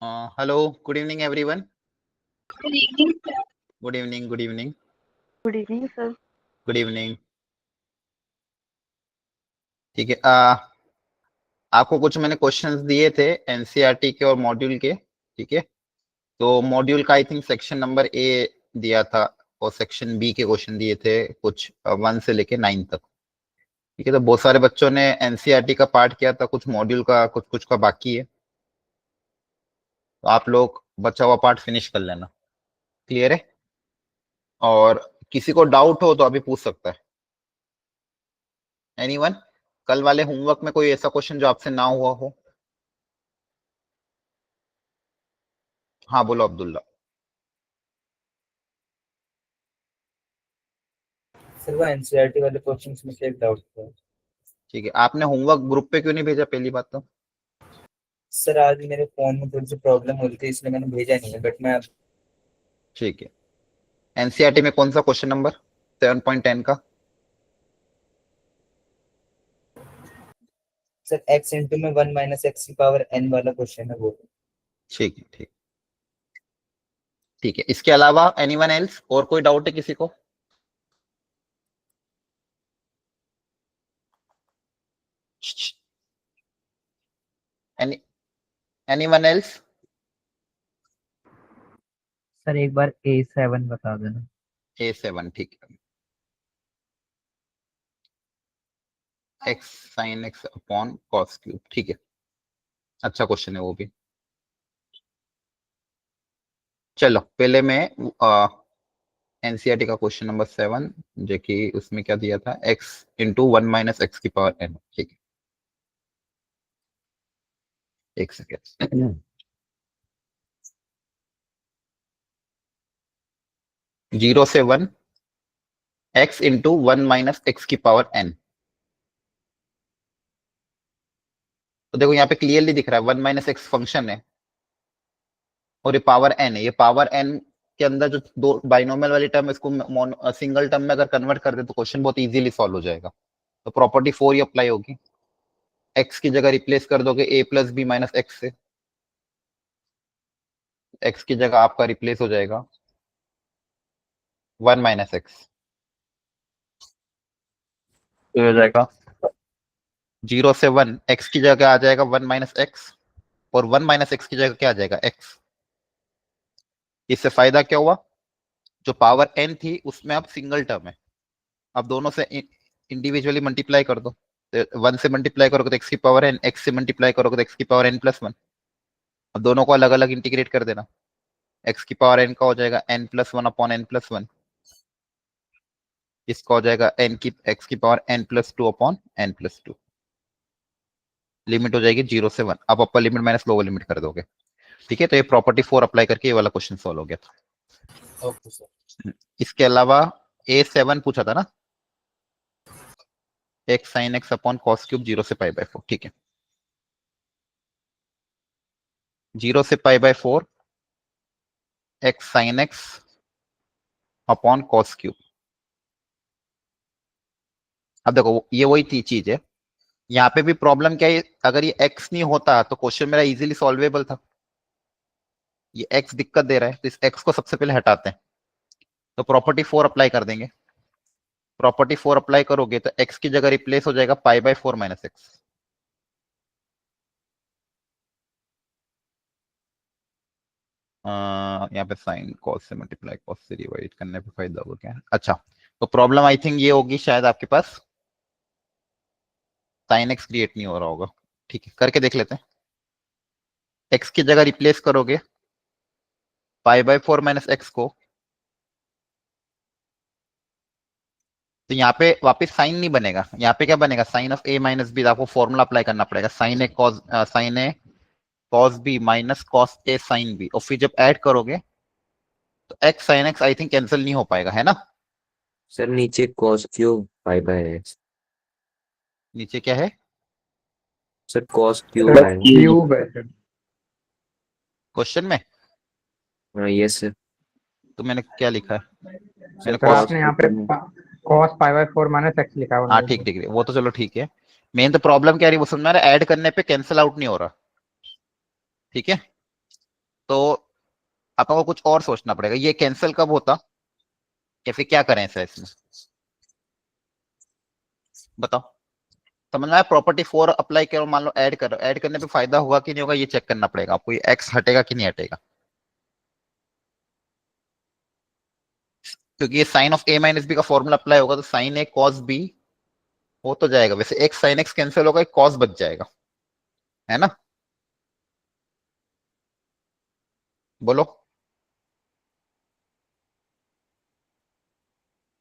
Hello, good evening everyone. Good evening sir. Good evening, good evening, good evening sir. Good evening. ठीक है। आपको कुछ मैंने questions दिए थे एनसीईआरटी के और मॉड्यूल के। ठीक है, तो मॉड्यूल का I think section number A दिया था और सेक्शन बी के क्वेश्चन दिए थे कुछ 1 से लेके 9 तक। ठीक है, तो बहुत सारे बच्चों ने एनसीईआरटी का पार्ट किया था, कुछ मॉड्यूल का कुछ कुछ का बाकी है, तो आप लोग बचा हुआ पार्ट फिनिश कर लेना। क्लियर है? और किसी को डाउट हो तो अभी पूछ सकता है। एनीवन? कल वाले होमवर्क में कोई ऐसा क्वेश्चन जो आपसे ना हुआ हो? हाँ बोलो अब्दुल्ला। सर वो एनसीईआरटी वाले क्वेश्चंस में से एक डाउट था। ठीक है, आपने होमवर्क ग्रुप पे क्यों नहीं भेजा पहली बात तो? सर आज मेरे फोन में थोड़ी सी प्रॉब्लम हो रही थी इसलिए मैंने भेजा नहीं है, बट मैं ठीक है। एनसीईआरटी में कौन सा क्वेश्चन नंबर 7.10 का? सर x इंटू में 1 माइनस एक्स की पावर n वाला क्वेश्चन है वो। ठीक है, ठीक। ठीक है, इसके अलावा एनीवन एल्स? और कोई डाउट है किसी को? Any anyone else? सर एक बार A7 बता देना। A7 ठीक है। X sine x upon cos cube. ठीक है, अच्छा क्वेश्चन है वो भी। चलो पहले मैं एनसीईआरटी का क्वेश्चन नंबर 7 जो कि उसमें क्या दिया था, x इंटू 1 माइनस एक्स की पावर n। ठीक है, एक सेकेंड। 0 से 1 x इंटू 1 माइनस एक्स की पावर n। तो देखो यहाँ पे क्लियरली दिख रहा है 1 माइनस एक्स फंक्शन है और ये पावर n है। ये पावर n के अंदर जो दो बाइनोमियल वाली टर्म, इसको सिंगल टर्म में अगर कन्वर्ट कर दे तो क्वेश्चन बहुत इजीली सॉल्व हो जाएगा। तो प्रॉपर्टी 4 ही अप्लाई होगी। x की जगह रिप्लेस कर दोगे a plus b minus x से। x की जगह आपका रिप्लेस हो जाएगा 1 माइनस एक्स, तो हो जाएगा 0 से 1 x की जगह आ जाएगा 1 माइनस एक्स और 1 माइनस एक्स की जगह क्या आ जाएगा x। इससे फायदा क्या हुआ, जो पावर n थी उसमें अब सिंगल टर्म है, अब दोनों से इंडिविजुअली मल्टीप्लाई कर दो। तो 1 से मल्टीप्लाई करोगे तो x की पावर n, x से मल्टीप्लाई करोगे तो x की पावर n प्लस 1। अब दोनों को अलग अलग इंटीग्रेट कर देना। x की पावर n का हो जाएगा n plus 1 upon n plus 1। इसका हो जाएगा x की power n plus 2 upon n plus 2। Limit हो जाएगी 0 से 1। अब अपर लिमिट माइनस लोअर लिमिट कर दोगे। ठीक है, तो ये प्रॉपर्टी 4 अप्लाई करके ये वाला क्वेश्चन सॉल्व हो गया था। Okay sir. इसके अलावा A7 पूछा था ना, x sine x upon cos cube 0 से पाई बाय 4। ठीक है, 0 से pi by 4 x sine x upon cos cube. अब देखो ये वही चीज है, यहाँ पे भी प्रॉब्लम क्या है, अगर ये x नहीं होता तो क्वेश्चन मेरा इजीली सॉल्वेबल था। ये x दिक्कत दे रहा है तो इस x को सबसे पहले हटाते हैं, तो प्रॉपर्टी 4 अप्लाई कर देंगे। प्रॉपर्टी 4 अप्लाई करोगे तो x की जगह रिप्लेस हो जाएगा पाई बाय 4 माइनस एक्स। यहाँ पे साइन कॉस से मल्टीप्लाई कॉस से डिवाइड करने पे फायदा होगा क्या? अच्छा, तो प्रॉब्लम आई थिंक ये होगी शायद आपके पास साइन एक्स क्रिएट नहीं हो रहा होगा। ठीक है, करके देख लेते हैं। एक्स की जगह रिप्लेस करोगे पाई बाय 4 माइनस एक्स को, तो यहाँ पे वापस साइन नहीं बनेगा, यहाँ पे क्या बनेगा, sine of a minus b. आपको फॉर्मूला अप्लाई करना पड़ेगा, sine a cos b minus cos a sine b, और फिर जब ऐड करोगे तो x sine x I think cancel नहीं हो पाएगा, है ना? सर नीचे cos cube pi by x. नीचे क्या है? सर cos क्यूब है। क्यूब है सर। क्वेश्चन में हाँ यस सर। तो मैंने क्या लिखा है? सर मैंने सर कॉस, आपने यहाँ पे cos pi by 4 minus x लिखा हुआ हाँ है। ठीक ठीक, वो तो चलो ठीक है। मेन तो प्रॉब्लम क्या रही वो समझ में आ रहा है, ऐड करने पे कैंसिल आउट नहीं हो रहा। ठीक है, तो आपको कुछ और सोचना पड़ेगा, ये कैंसिल कब होता या फिर क्या करें ऐसा इसमें, बताओ। समझ में आया? प्रॉपर्टी 4 अप्लाई करो, मान लो ऐड करो, ऐड करने पे फायदा होगा कि नहीं होगा ये चेक करना पड़ेगा आपको, ये एक्स हटेगा कि नहीं हटेगा, क्योंकि ये sine of a minus b का फॉर्मूला अप्लाई होगा, तो साइन ए कॉस बी हो तो जाएगा, वैसे एक्स साइन एक्स कैंसिल होगा, एक कॉस बच जाएगा, है ना? बोलो,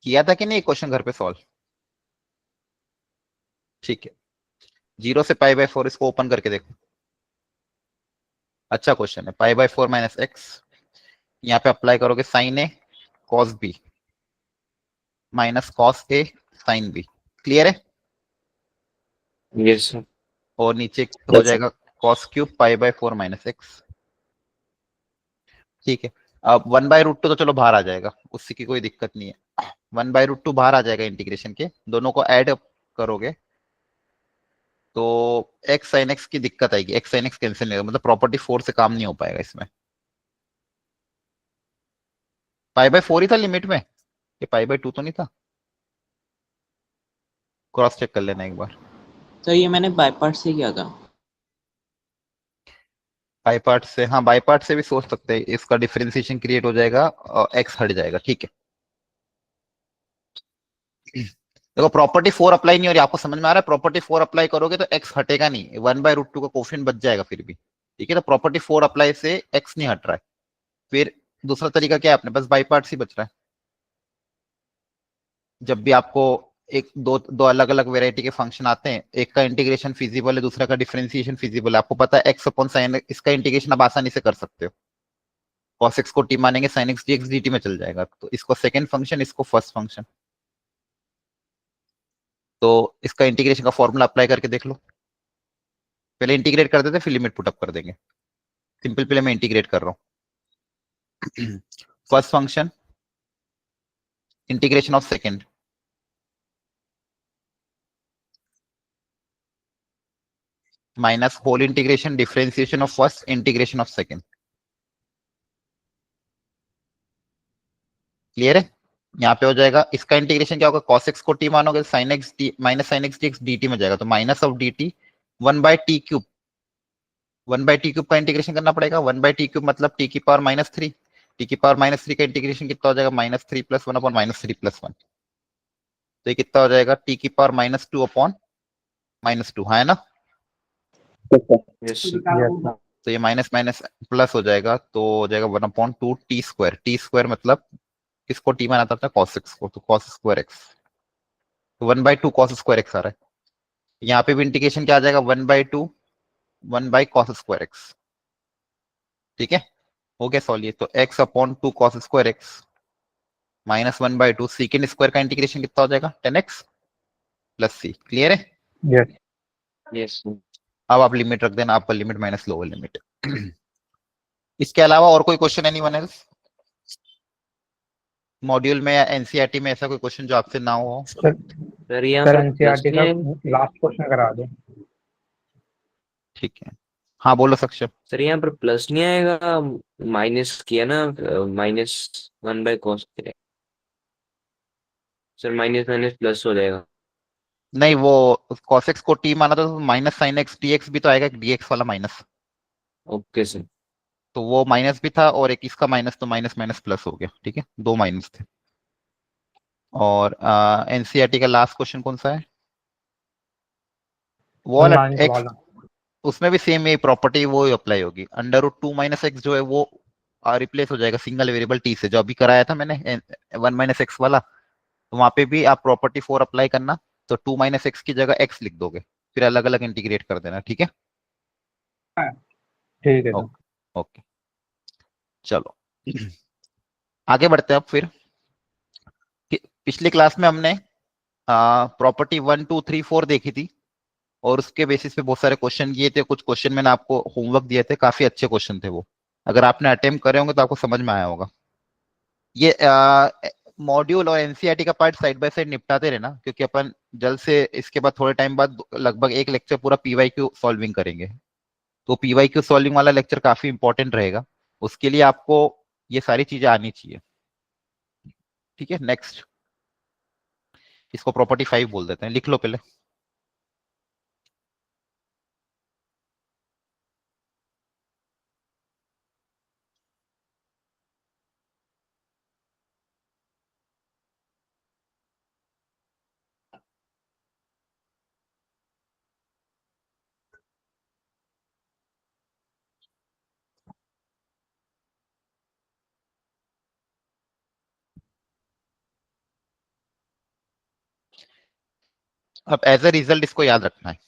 किया था कि नहीं क्वेश्चन घर पे सॉल्व? ठीक है, 0 से π/4 इसको ओपन करके देखो, अच्छा क्वेश्चन है। π/4 माइनस एक्स, यहाँ पे अप्लाई करोगे sign a cos b minus cos a sine B, clear है? Yes sir. और नीचे हो Yes, sir. जाएगा कॉस क्यूब π/4 माइनस एक्स, ठीक है। अब 1/√2 तो चलो बाहर आ जाएगा, उससे की कोई दिक्कत नहीं है, 1/√2 बाहर आ जाएगा इंटीग्रेशन के, दोनों को ऐड करोगे तो एक्स साइन एक्स की दिक्कत आएगी, एक्स साइन एक्स कैंसिल नहीं होगा, मतलब प्रॉपर्टी 4 से काम नहीं हो पाएगा इसमें। π/4 ही था लिमिट में, ये π/2 तो नहीं था, क्रॉस चेक कर लेना एक बार। सर ये मैंने बाय पार्ट से किया था। बाई पार्ट से, हाँ बाई पार्ट से भी सोच सकते हैं, इसका डिफरेंशिएशन क्रिएट हो जाएगा और एक्स हट जाएगा, ठीक है। देखो प्रॉपर्टी 4 अप्लाई नहीं हो रही, आपको समझ में आ रहा है? प्रॉपर्टी 4 अप्लाई करोगे तो एक्स हटेगा नहीं, 1/√2 का कोफिशिएंट बच जाएगा फिर भी, ठीक है। तो प्रॉपर्टी 4 अप्लाई से एक्स नहीं हट रहा है, फिर दूसरा तरीका क्या है अपने पास, बाई पार्ट ही बच रहा है। जब भी आपको एक दो दो अलग अलग वेराइटी के फंक्शन आते हैं, एक का इंटीग्रेशन फिजिबल है, दूसरा का डिफरेंशिएशन फिजिबल है, आपको पता है एक्स अपॉन साइन, इसका इंटीग्रेशन आप आसानी से कर सकते हो, cos x को t मानेंगे sin x dx dt में चल जाएगा, तो इसको सेकंड फंक्शन, इसको फर्स्ट फंक्शन, तो इसका इंटीग्रेशन का फॉर्मूला अप्लाई करके देख लो। पहले इंटीग्रेट कर देते फिर लिमिट पुटअप कर देंगे, सिंपल पहले मैं इंटीग्रेट कर रहा हूँ। First function integration of second minus whole integration differentiation of first integration of second, clear है? यहाँ पे हो जाएगा, इसका इंटीग्रेशन क्या होगा, cos x को t मानोगे sin x minus sin x dx dt में जाएगा, तो minus of dt 1/t³ 1/t³ का इंटीग्रेशन करना पड़ेगा, 1/t³ मतलब t की पावर -3, t की पावर -3 का इंटीग्रेशन कितना हो जाएगा, -3 + 1 अपॉन -3 + 1, तो ये कितना हो जाएगा, t की पावर -2 अपॉन -2, हाँ है ना? Yes sir. Yes, तो ये माइनस माइनस प्लस हो जाएगा, तो हो जाएगा 1/2 t² मतलब किसको t बनाता था, cos x को, तो cos² x, तो 1/2 cos² x आ रहा है। यहाँ पे भी इंटीग्रेशन क्या आ जाएगा, 1/2 1/cos² x, ठीक है, हो गया सॉल्व ये, तो x upon 2 cos² x minus 1/2 second square का इंटीग्रेशन कितना हो जाएगा, 10x प्लस c, क्लियर है? yes. Yes sir. अब आप लिमिट रख देना, आपका लिमिट माइनस लोअर लिमिट। इसके अलावा और कोई क्वेश्चन एनीवन एल्स मॉड्यूल में या एनसीईआरटी में, ऐसा कोई क्वेश्चन जो आपसे ना हो? सर यहाँ सर पर एनसीईआरटी प्लस का नहीं, लास्ट क्वेश्चन करा दो। ठीक है, हाँ बोलो सक्षम। सर यहाँ पर प्लस नहीं आएगा, माइनस किया ना, -1/cos, sir minus minus plus हो जाएगा। नहीं, वो cos x को t माना था, तो माइनस sin x dx भी तो आएगा, dx वाला माइनस, ओके सर। तो वो माइनस भी था और एक इसका माइनस, तो माइनस माइनस प्लस हो गया, ठीक है, दो माइनस थे। और एनसीईआरटी का लास्ट क्वेश्चन कौन सा है, वो वाला Online x, वाला। उसमें भी सेम यही प्रॉपर्टी वो अप्लाई होगी, √2 - x जो है वो रिप्लेस हो जाएगा सिंगल वेरिएबल t से, जो अभी कराया था मैंने 1 - x वाला, तो वहां पे भी आप प्रॉपर्टी 4 अप्लाई करना, तो 2 - x की जगह x लिख दोगे, फिर अलग अलग इंटीग्रेट कर देना, ठीक है? ठीक है सर। ओके ओके, चलो आगे बढ़ते हैं अब फिर। पिछली क्लास में हमने प्रॉपर्टी 1 2 3 4 देखी थी, और उसके बेसिस पे बहुत सारे क्वेश्चन किए थे, कुछ क्वेश्चन मैंने आपको होमवर्क दिए थे, काफी अच्छे क्वेश्चन थे वो, अगर आपने अटेम्प्ट करे होंगे तो आपको समझ में आया होगा। ये मॉड्यूल और एनसीईआरटी का पार्ट साइड बाय साइड निपटाते रहना, क्योंकि अपन जल्द से इसके बाद थोड़े टाइम बाद लगभग एक लेक्चर पूरा पीवाईक्यू सॉल्विंग करेंगे, तो पीवाईक्यू सॉल्विंग वाला लेक्चर काफी इंपॉर्टेंट रहेगा, उसके लिए आपको ये सारी चीजें आनी चाहिए। ठीक है, नेक्स्ट, इसको प्रॉपर्टी 5 बोल देते हैं, लिख लो पहले। अब एज ए रिजल्ट इसको याद रखना है,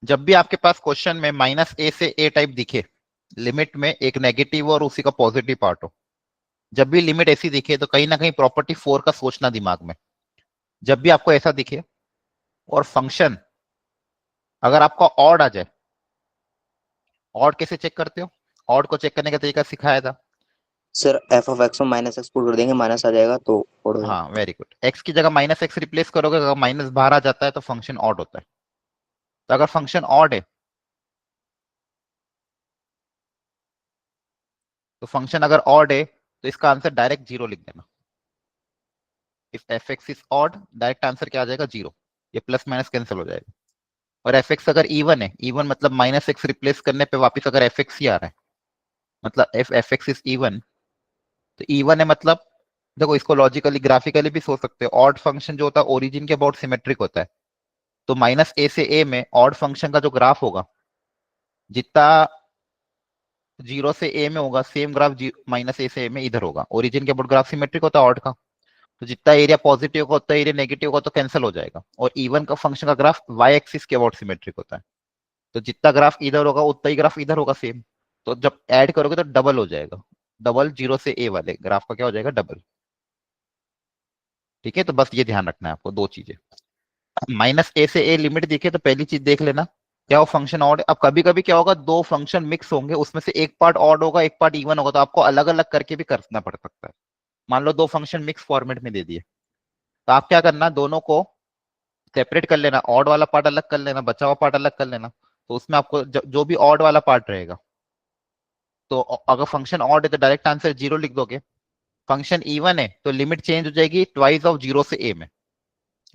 जब भी आपके पास क्वेश्चन में -a से a टाइप दिखे, लिमिट में एक नेगेटिव और उसी का पॉजिटिव पार्ट हो, जब भी लिमिट ऐसी दिखे तो कहीं ना कहीं प्रॉपर्टी 4 का सोचना दिमाग में। जब भी आपको ऐसा दिखे और फंक्शन अगर आपका ऑड आ जाए, ऑड कैसे चेक करते हो? ऑड को चेक करने का तरीका सिखाया था। सर एफ ऑफ एक्स में माइनस एक्स पुट कर देंगे, माइनस आ जाएगा तो ओड हो जाएगा। हाँ, वेरी गुड। एक्स की जगह -x रिप्लेस करोगे, अगर माइनस बाहर आ जाता है तो फंक्शन ऑड होता है। तो अगर फंक्शन ऑड है तो फंक्शन अगर ऑड है तो इसका आंसर डायरेक्ट 0 लिख देना। If F x is odd, direct answer क्या आ जाएगा? 0। ये प्लस माइनस कैंसिल हो जाएगा। और एफ एक्स अगर इवन है, इवन मतलब -x रिप्लेस करने पे वापस अगर एफ एक्स ही आ रहा है, मतलब एफ एक्स इज इवन, तो इवन है मतलब, देखो इसको लॉजिकली ग्राफिकली भी सोच सकते हो, ऑड फंक्शन जो होता है ओरिजिन के अबाउट सिमेट्रिक होता है। तो -a से a में ऑड फंक्शन का जो ग्राफ होगा, जितना 0 से a में होगा, सेम ग्राफ -a से a में इधर होगा। ओरिजिन के अबाउट ग्राफ सिमेट्रिक होता है ऑड का, तो जितना एरिया पॉजिटिव का होता है, एरिया नेगेटिव का तो कैंसिल हो जाएगा। और इवन का फंक्शन का ग्राफ वाई एक्सिस के अबाउट सिमेट्रिक होता है, तो जितना ग्राफ इधर होगा उतना ही ग्राफ इधर होगा सेम। तो जब ऐड करोगे तो डबल हो जाएगा। डबल 0 से a वाले ग्राफ का क्या हो जाएगा? डबल। ठीक है, तो बस ये ध्यान रखना है आपको, दो चीजें। -a से a लिमिट दिखे तो पहली चीज देख लेना क्या वो फंक्शन ऑड है। अब कभी कभी क्या होगा, दो फंक्शन मिक्स होंगे, उसमें से एक पार्ट ऑड होगा एक पार्ट इवन होगा, तो आपको अलग अलग करके भी करना पड़ सकता है। मान लो दो फंक्शन मिक्स फॉर्मेट में दे दिए, तो आप क्या करना, दोनों को सेपरेट कर लेना, ऑड वाला पार्ट अलग कर लेना, बचा हुआ पार्ट अलग कर लेना। तो उसमें आपको जो भी ऑड वाला पार्ट रहेगा, तो अगर फंक्शन ऑड है तो डायरेक्ट आंसर 0 लिख दोगे। फंक्शन इवन है तो लिमिट चेंज हो जाएगी ट्वाइस ऑफ 0 से a में।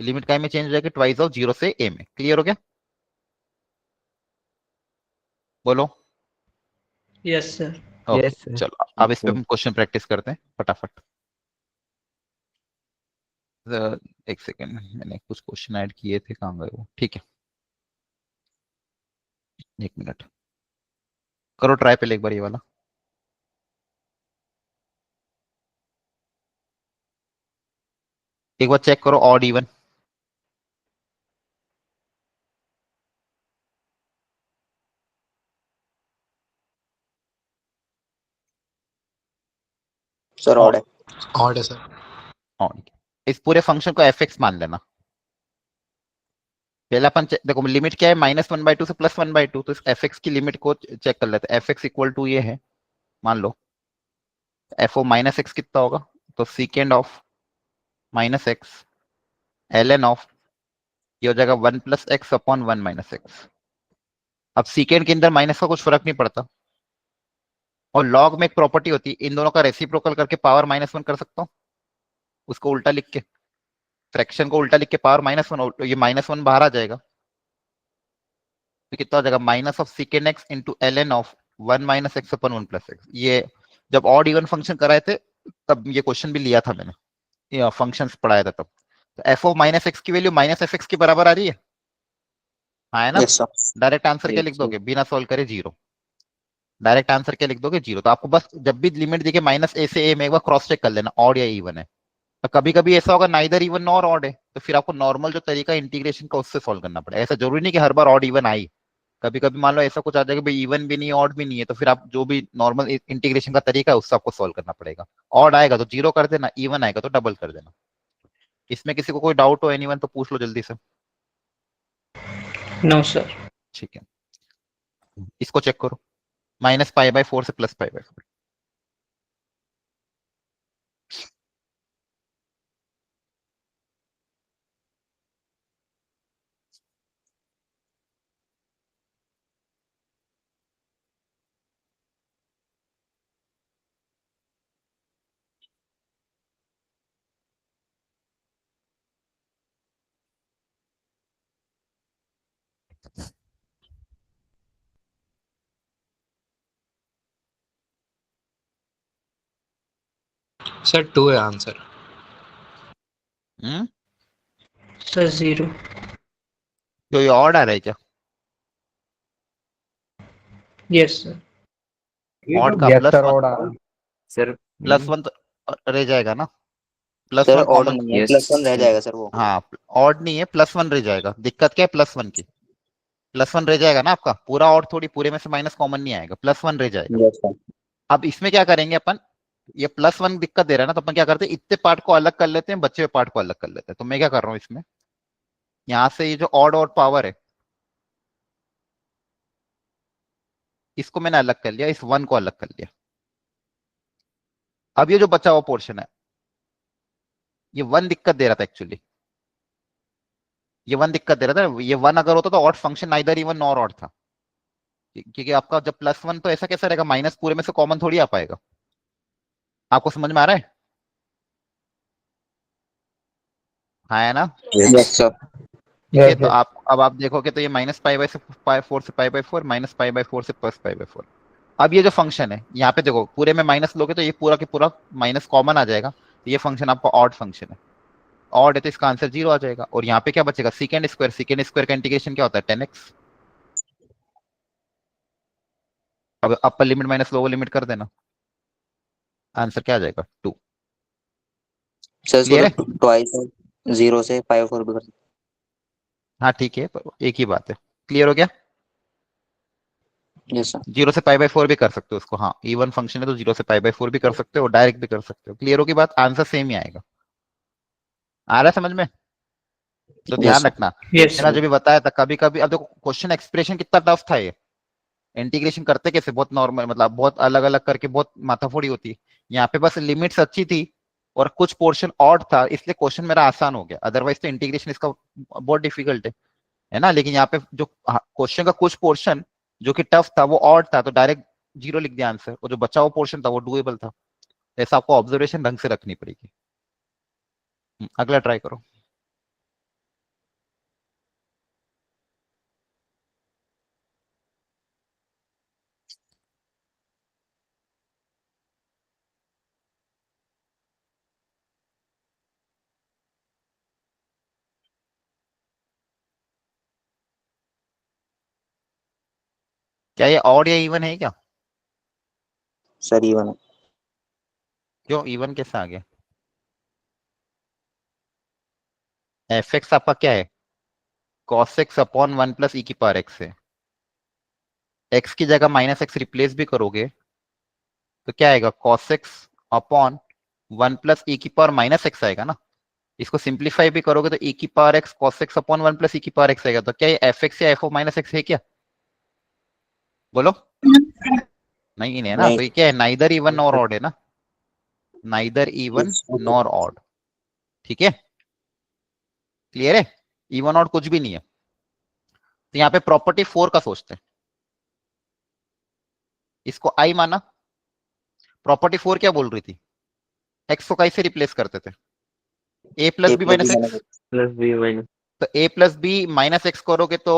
लिमिट काय में चेंज हो जाएगी? ट्वाइस ऑफ 0 से a में। क्लियर हो गया? बोलो। Yes sir. Okay, yes sir. चलो अब इस पे हम क्वेश्चन प्रैक्टिस करते हैं फटाफट। एक सेकेंड, मैंने कुछ क्वेश्चन ऐड किए थे, कहाँ गए वो? ठीक है, एक मिनट करो ट्राई पहले एक बार ये वाला। एक बार चेक करो ऑड इवन। सर ऑड है। ऑड है सर। ऑड। इस पूरे फंक्शन को एफ एक्स मान लेना। पहले अपन देखो लिमिट क्या है, -1/2 से +1/2, तो इस एफ एक्स की लिमिट को चेक कर लेते हैं। एफ एक्स इक्वल टू ये है, मान लो एफ ओ -x कितना होगा, तो सीकेंड ऑफ -x ln ऑफ, ये हो जाएगा 1 + x अपॉन 1 - x। अब सीकेंड के अंदर माइनस का कुछ फर्क नहीं पड़ता, और लॉग में एक प्रॉपर्टी होती है, इन दोनों का रेसिप्रोकल करके पावर -1 कर सकता हूँ, उसको उल्टा लिख के, फ्रैक्शन को उल्टा लिख के पावर -1, ये -1 बाहर आ जाएगा, तो कितना हो जाएगा? Minus of सीकेंड x into ln of 1 - x upon 1 + x। ये जब ऑड इवन फंक्शन कराए थे तब ये क्वेश्चन भी लिया था मैंने, ये फंक्शंस पढ़ाया था तब। तो एफ ऑफ -x की वैल्यू -f(x) के बराबर आ रही है, हाँ है ना? Yes sir. डायरेक्ट आंसर क्या लिख Yes, दोगे बिना सॉल्व करे? 0। डायरेक्ट आंसर क्या लिख दोगे? 0। तो आपको बस जब भी लिमिट दिखे -a से a में एक बार क्रॉस चेक कर लेना ऑड या इवन है। तो कभी कभी ऐसा होगा नाइदर इवन नॉर ऑड है, तो फिर आपको नॉर्मल जो तरीका इंटीग्रेशन का उससे सॉल्व करना पड़ेगा। ऐसा जरूरी नहीं कि हर बार ऑड इवन आई, कभी कभी मान लो ऐसा कुछ आ जाएगा भाई इवन भी नहीं ऑड भी नहीं है, तो फिर आप जो भी नॉर्मल इंटीग्रेशन का तरीका है उससे आपको सॉल्व करना पड़ेगा। ऑड आएगा तो 0 कर देना, इवन आएगा तो डबल कर देना। इसमें किसी को कोई डाउट हो एनीवन तो पूछ लो जल्दी से। No sir. ठीक है, इसको चेक करो, -π/4 से +π/4। सर 2 है आंसर। सर 0। तो ये ऑड आ रहा है क्या? Yes sir. ऑड का यस प्लस सर, वन, और आ रहा है। सर प्लस वन तो रह जाएगा ना, plus sir one odd common. नहीं है, यस +1 रह जाएगा सर वो। हाँ, ऑड नहीं है, प्लस वन रह जाएगा। दिक्कत क्या है प्लस वन की? प्लस वन रह जाएगा ना आपका, पूरा ऑड थोड़ी, पूरे में से माइनस कॉमन नहीं आएगा, प्लस वन रह जाएगा। Yes sir. अब इसमें क्या करेंगे अपन, ये प्लस वन दिक्कत दे रहा है ना, तो अपन क्या करते हैं, इतने पार्ट को अलग कर लेते हैं, बचे हुए पार्ट को अलग कर लेते हैं। तो मैं क्या कर रहा हूँ इसमें, यहाँ से ये जो ऑड और पावर है इसको मैंने अलग कर लिया, इस वन को अलग कर लिया। अब ये जो बचा हुआ पोर्शन है, ये वन दिक्कत दे रहा था एक्चुअली, ये वन दिक्कत दे रहा था। ये वन अगर होता तो odd function neither even nor odd था, क्योंकि आपका जब प्लस वन तो ऐसा कैसा रहेगा, माइनस पूरे में से कॉमन थोड़ी आ पाएगा। आपको समझ में आ रहा है? हाँ है ना? Yes sir. ठीक है, यस तो यस। आप अब आप देखोगे तो ये माइनस पाई बाई से पाई फोर से pi by four, minus pi by four से प्लस पाई बाई फोर। अब ये जो फंक्शन है यहाँ पे देखो, पूरे में माइनस लोगे तो ये पूरा के पूरा माइनस कॉमन आ जाएगा, तो ये फंक्शन आपका ऑड फंक्शन है। ऑड है तो इसका आंसर 0 आ जाएगा। और यहाँ पे क्या बचेगा, सेकेंड स्क्वायर। सेकेंड स्क्वायर का इंटीग्रेशन क्या होता है, 10x। अब अपर लिमिट माइनस लोअर लिमिट कर देना, आंसर क्या आ जाएगा, 2। सर इसको क्लियर है? तो ट्वाइस 0 से पाई 4 भी कर सकते हाँ ठीक है, पर एक ही बात है। क्लियर हो गया? हैं। Yes sir. 0 से पाई बाई 4 भी कर सकते हो उसको, हाँ इवन फंक्शन है तो 0 से पाई बाई 4 भी कर सकते हो, डायरेक्ट भी कर सकते हो। क्लियर होगी बात? आंसर सेम ही आएगा। आ रहा है समझ में? तो यस ध्यान सर। रखना, यस मैंने जो भी बताया था, कभी कभी अब देखो क्वेश्चन एक्सप्रेशन कितना टफ था ये, इंटीग्रेशन करते कैसे, बहुत नॉर्मल, मतलब बहुत अलग अलग करके बहुत माथाफोड़ी होती है। यहाँ पे बस लिमिट्स अच्छी थी और कुछ पोर्शन ऑड था, इसलिए क्वेश्चन मेरा आसान हो गया। अदरवाइज तो इंटीग्रेशन इसका बहुत डिफिकल्ट है ना। लेकिन यहाँ पे जो क्वेश्चन का कुछ पोर्शन जो कि टफ था वो ऑड था, तो डायरेक्ट 0 लिख दिया आंसर, और जो बचा हुआ पोर्शन था वो डुएबल था। ऐसा आपको ऑब्जर्वेशन ढंग से रखनी पड़ेगी। अगला ट्राई करो। क्या ये ऑड या इवन है क्या? सर इवन है। क्यों इवन कैसे आ गया? एफ एक्स आपका क्या है, cos x upon one plus e की पावर एक्स है। एक्स की जगह माइनस एक्स रिप्लेस भी करोगे तो क्या आएगा, cos x upon one plus e की पावर माइनस एक्स आएगा ना। इसको सिंप्लीफाई भी करोगे तो ई की power x cos x upon one plus e की पावर एक्स आएगा। तो क्या ये एफ एक्स या एफ ऑफ माइनस एक्स है क्या? बोलो। नहीं है ना, नहीं। तो ये क्या है, नाइदर इवन नॉर ऑड है ना, नाइदर इवन नॉर ऑड। ठीक है, क्लियर है? इवन ऑड कुछ भी नहीं है। तो यहाँ पे प्रॉपर्टी 4 का सोचते हैं, इसको आई माना। प्रॉपर्टी 4 क्या बोल रही थी, एक्स को कैसे रिप्लेस करते थे, a plus a b plus minus b x. Plus b minus. तो a plus b minus x करोगे तो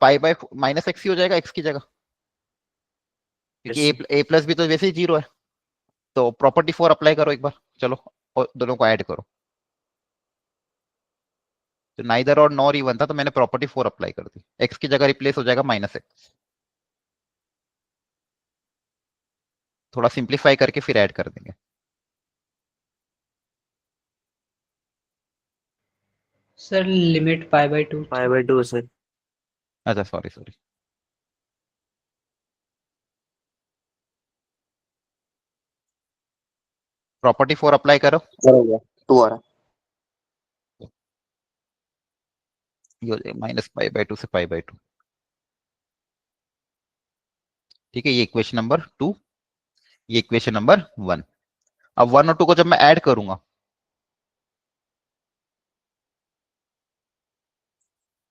पाई बाय माइनस एक्स ही हो जाएगा एक्स की जगह, क्योंकि ए प्लस बी तो वैसे ही 0 है। तो प्रॉपर्टी 4 अप्लाई करो एक बार, चलो और दोनों को ऐड करो। तो नाइदर और नॉर इवन था, तो मैंने प्रॉपर्टी 4 अप्लाई कर दी, एक्स की जगह रिप्लेस हो जाएगा माइनस एक्स। थोड़ा सिंप्लीफाई करके फिर ऐड कर देंगे। Sir limit π/2 π/2 sir. अच्छा सॉरी सॉरी, प्रॉपर्टी 4 अप्लाई करो। सर हो गया 2 आ रहा ये हो जाएगा माइनस पाई बाय 2 से पाई बाय 2। ठीक है, ये इक्वेशन नंबर 2, ये इक्वेशन नंबर 1। अब 1 और 2 को जब मैं ऐड करूंगा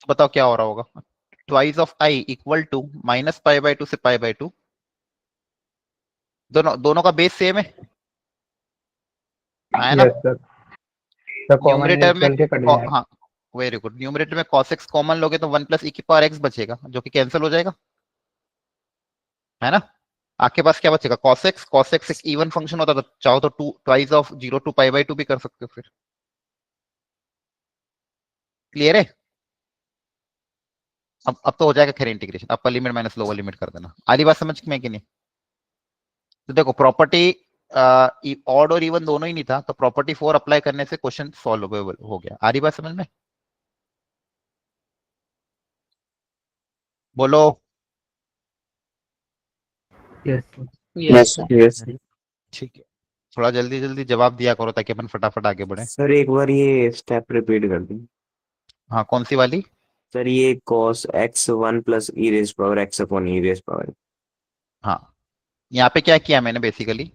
तो बताओ क्या हो रहा होगा, twice of I equal to minus pi by 2 से पाई बाय 2। दोनों दोनों का बेस सेम है, है ना। Yes sir. Sir common numerator में निकल के कट जाएगा। हाँ वेरी गुड, न्यूमरेटर में cos x कॉमन लोगे तो 1 प्लस ई की पावर x बचेगा, जो कि कैंसिल हो जाएगा, है ना। आपके पास क्या बचेगा, cos x एक इवन फंक्शन होता था, चाहो तो 2 twice of 0 to pi by 2 भी कर सकते हो फिर। क्लियर है? अब तो हो जाएगा खैर इंटीग्रेशन, अपर लिमिट माइनस लोअर लिमिट कर देना। आधी बात समझ में कि नहीं? तो देखो प्रॉपर्टी ऑड और इवन दोनों ही नहीं था, तो प्रॉपर्टी 4 अप्लाई करने से क्वेश्चन सॉल्व हो गया। आधी बात समझ में? बोलो। Yes, Yes, sir. यस ठीक है, थोड़ा जल्दी जल्दी जवाब दिया करो ताकि अपन फटाफट आगे बढ़े। सर, एक बार ये स्टेप रिपीट कर दी। हाँ, कौन सी वाली? सर, ये cos x 1 plus e raise power x upon e raise power. हाँ, यहाँ पे क्या किया मैंने, बेसिकली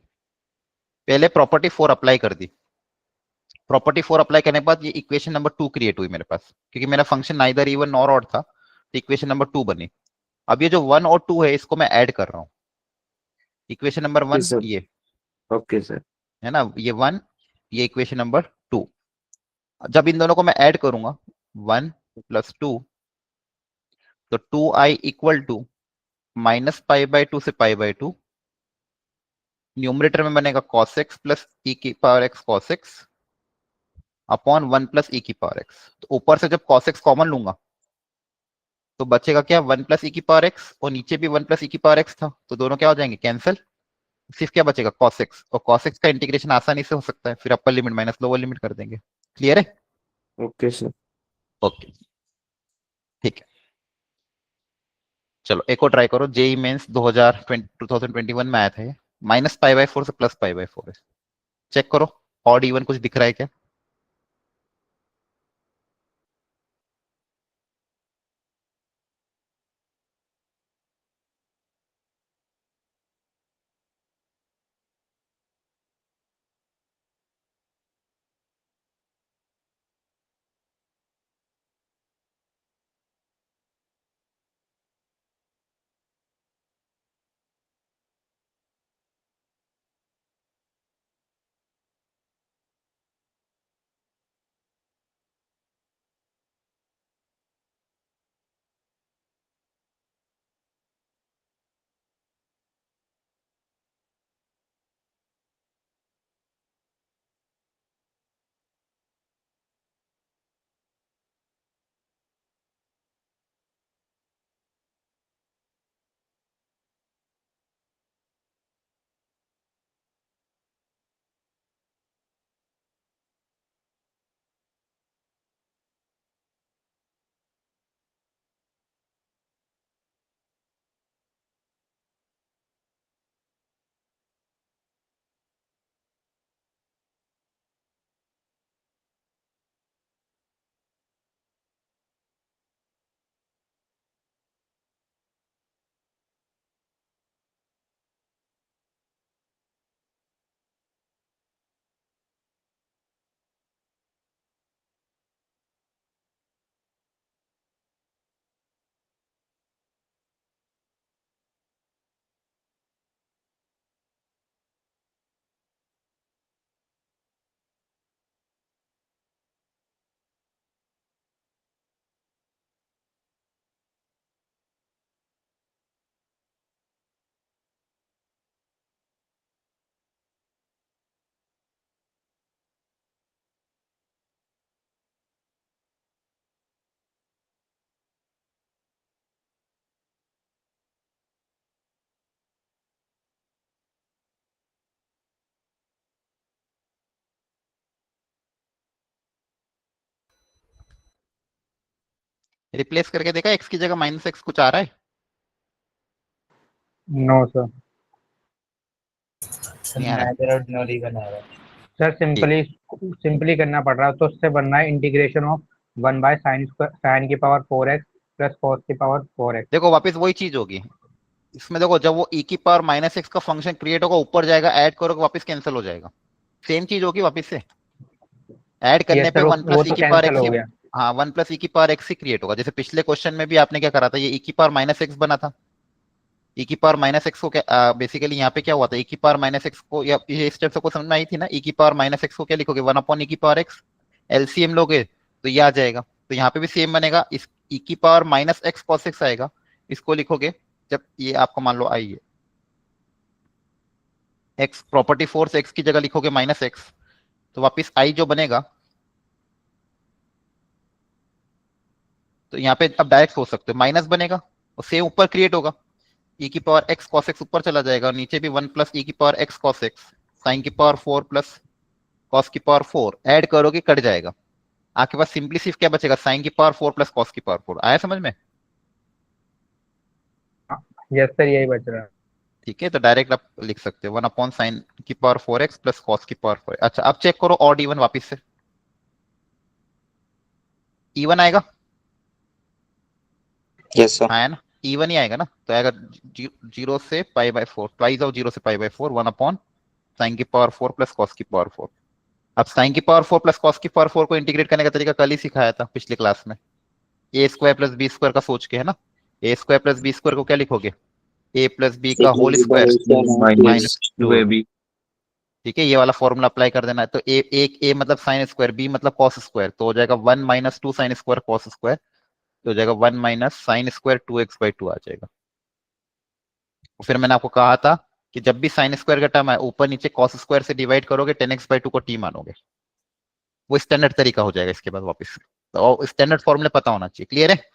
पहले प्रॉपर्टी 4 अप्लाई कर दी। प्रॉपर्टी 4 अप्लाई करने के बाद ये इक्वेशन नंबर 2 क्रिएट हुई मेरे पास, क्योंकि मेरा function neither even nor odd था, तो इक्वेशन नंबर 2 बनी। अब ये जो 1 और 2 है इसको मैं ऐड कर रहा हूँ। इक्वेशन नंबर 1 सर ये ओके सर। है ना, ये 1, ये इक्वेशन नंबर 2। जब इन दोनों को मैं ऐड करूंगा 1 प्लस 2, तो 2i equal to minus pi by 2 से पाई बाई 2, न्यूमरेटर में बनेगा cos x प्लस ई की power x cos x upon 1 plus e की पावर x। तो ऊपर से जब cos x कॉमन लूंगा तो बचेगा क्या, 1 प्लस ई की पावर x, और नीचे भी 1 प्लस ई की पावर x था, तो दोनों क्या हो जाएंगे, कैंसिल। सिर्फ क्या बचेगा, cos x, और cos x का इंटीग्रेशन आसानी से हो सकता है, फिर अपर लिमिट माइनस लोअर लिमिट कर देंगे। क्लियर है? Okay sir. ओके, ठीक है। चलो एक और ट्राई करो, जेई मेंस 2021 में आया था ये, माइनस पाई बाई 4 से प्लस पाई बाई 4 है। चेक करो ऑड इवन कुछ दिख रहा है क्या? रिप्लेस करके देखा, x की जगह माइनस एक्स कुछ आ रहा है? No sir. नहीं आ रहा है। neither और nor even आ रहा है। सर सिंपली करना पड़ रहा है, तो उससे बनना है इंटीग्रेशन ऑफ 1 बाय साइन की पावर 4x प्लस कॉस की पावर 4x। देखो वापस वही चीज होगी इसमें। देखो जब वो e की पावर माइनस एक्स का फंक्शन क्रिएट होगा, ऊपर जाएगा, ऐड करोगे वापस कैंसिल हो जाएगा, सेम चीज होगी वापस से। ऐड करने यस पे सर, 1 वो प्लस ई तो की पावर कैंसिल एक्स, हो गया। हाँ 1 प्लस ई की पावर एक्स ही क्रिएट होगा। जैसे पिछले क्वेश्चन में भी आपने क्या करा था, ये ई की पावर माइनस एक्स बना था। ई की पावर माइनस एक्स को क्या बेसिकली यहाँ पे क्या हुआ था, ई की पावर माइनस एक्स को, या ये स्टेप सबको समझ में आई थी ना, ई की पावर माइनस एक्स को क्या लिखोगे, 1 अपॉन ई की पावर एक्स, एलसीएम लोगे तो ये आ जाएगा। तो यहाँ पे भी सेम बनेगा, इस ई की power minus x cos x आएगा, इसको लिखोगे जब ये आपका मान लो आई है, एक्स प्रॉपर्टी 4 से एक्स की जगह लिखोगे माइनस एक्स, तो वापिस आई जो बनेगा, तो यहाँ पे अब डायरेक्ट सोच सकते हो माइनस बनेगा और सेम ऊपर क्रिएट होगा, e की पावर x cos x ऊपर चला जाएगा और नीचे भी 1 प्लस e की power x cos x sin की पावर 4 प्लस cos की पावर 4 ऐड करोगे कट जाएगा, आपके पास सिंपली सिर्फ क्या बचेगा sin की पावर 4 प्लस cos की पावर 4। आया समझ में? यस सर, यही बच रहा है। ठीक है, तो डायरेक्ट आप लिख सकते हो 1 अपॉन साइन की पावर 4x प्लस cos की पावर 4। अच्छा अब चेक करो ऑड इवन वापिस से, इवन आएगा? Yes sir. आया ना, इवन ही आएगा ना, तो आएगा 0 से पाई बाय 4, ट्वाइस ऑफ 0 से पाई बाय 4, 1 अपॉन साइन की पावर 4 प्लस cos की पावर 4। अब साइन की पावर 4 प्लस cos की पावर 4 को इंटीग्रेट करने का तरीका कल ही सिखाया था पिछले क्लास में, ए स्क्वायर प्लस बी स्क्वायर का सोच के, है ना। ए स्क्वायर प्लस बी स्क्वायर को क्या लिखोगे, ए प्लस बी का होल स्क्वायर माइनस 2ab। ठीक है, ये वाला फॉर्मूला अप्लाई कर देना है। तो ए मतलब साइन स्क्वायर, बी मतलब कॉस स्क्वायर, तो हो जाएगा 1 minus 2 sine square cos square, तो हो जाएगा 1 माइनस साइन स्क्वायर 2x/2 आ जाएगा। फिर मैंने आपको कहा था कि जब भी साइन स्क्वायर का टर्म है ऊपर नीचे कॉस स्क्वायर से डिवाइड करोगे 10x/2 को टी मानोगे, वो स्टैंडर्ड तरीका हो जाएगा इसके बाद वापस। तो स्टैंडर्ड फॉर्मूले पता होना चाहिए, क्लियर है।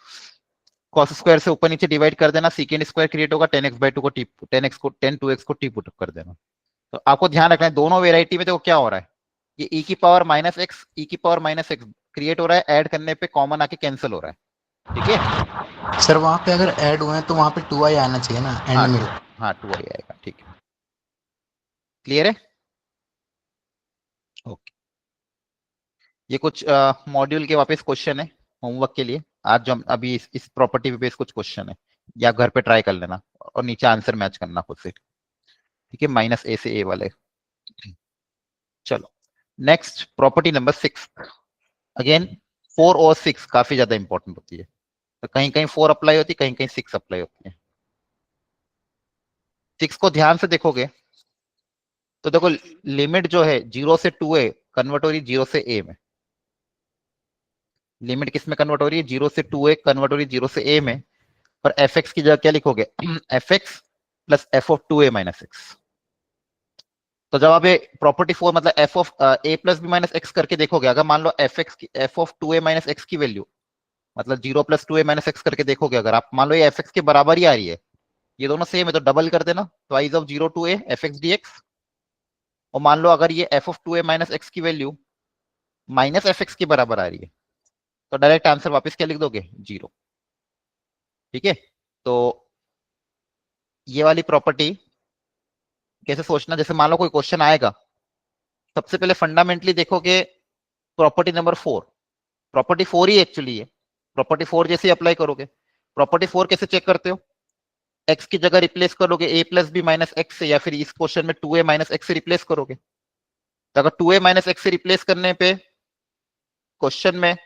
कॉस स्क्वायर से ऊपर नीचे डिवाइड कर देना, सेकेंड स्क्वायर क्रिएट होगा, 10x/2 को टी 10x को 10 2x को टी पुट कर देना। तो आपको ध्यान रखना है दोनों वेराइटी में देखो क्या हो रहा है, ये e की पावर माइनस एक्स ई की पावर माइनस एक्स क्रिएट हो रहा है, ऐड करने पे कॉमन आके कैंसिल हो रहा है, ठीक है। सर वहाँ पे अगर ऐड हुए हैं तो वहाँ पे 2i आना चाहिए ना एंड में। हाँ 2i आएगा, ठीक है, क्लियर है। ओके, ये कुछ मॉड्यूल के वापस क्वेश्चन है होमवर्क के लिए, आज जो हम अभी इस प्रॉपर्टी पे बेस कुछ क्वेश्चन है, या घर पे ट्राई कर लेना और नीचे आंसर मैच करना खुद से, ठीक है, माइनस ए से ए वाले। चलो नेक्स्ट प्रॉपर्टी नंबर 6, अगेन 4 और 6 काफी ज्यादा इंपॉर्टेंट होती है, तो कहीं कहीं 4 अप्लाई होती है, कहीं कहीं 6 अप्लाई होती है। 6 को ध्यान से देखोगे तो देखो लिमिट जो है 0 से 2a कन्वर्ट हो रही है 0 से a में, लिमिट किस में कन्वर्ट हो रही है 0 से 2a कन्वर्ट हो रही है 0 से a में, और fx की जगह क्या लिखोगे fx plus f of 2a minus x। तो जब आप ये प्रॉपर्टी 4 मतलब f of a plus b minus x करके देखोगे, अगर मान लो f of 2a minus x की वैल्यू मतलब 0 प्लस 2a माइनस एक्स करके देखोगे, अगर आप मान लो ये fx के बराबर ही आ रही है, ये दोनों सेम है तो डबल कर देना, twice of 0 to a fx dx। और मान लो अगर ये f of 2a minus x की वैल्यू माइनस fx के बराबर आ रही है, तो डायरेक्ट आंसर वापस क्या लिख दोगे 0, ठीक है। तो ये वाली प्रॉपर्टी कैसे सोचना, जैसे मान लो कोई क्वेश्चन आएगा, सबसे पहले फंडामेंटली देखोगे प्रॉपर्टी नंबर 4, प्रॉपर्टी 4 ही एक्चुअली है, प्रॉपर्टी 4 जैसे अप्लाई करोगे। प्रॉपर्टी 4 कैसे चेक करते हो, x की जगह रिप्लेस करोगे a plus b minus x से, या फिर इस क्वेश्चन में 2a माइनस एक्स से रिप्लेस करोगे। तो अगर 2a माइनस एक्स से रिप्लेस करने पे क्वेश्चन में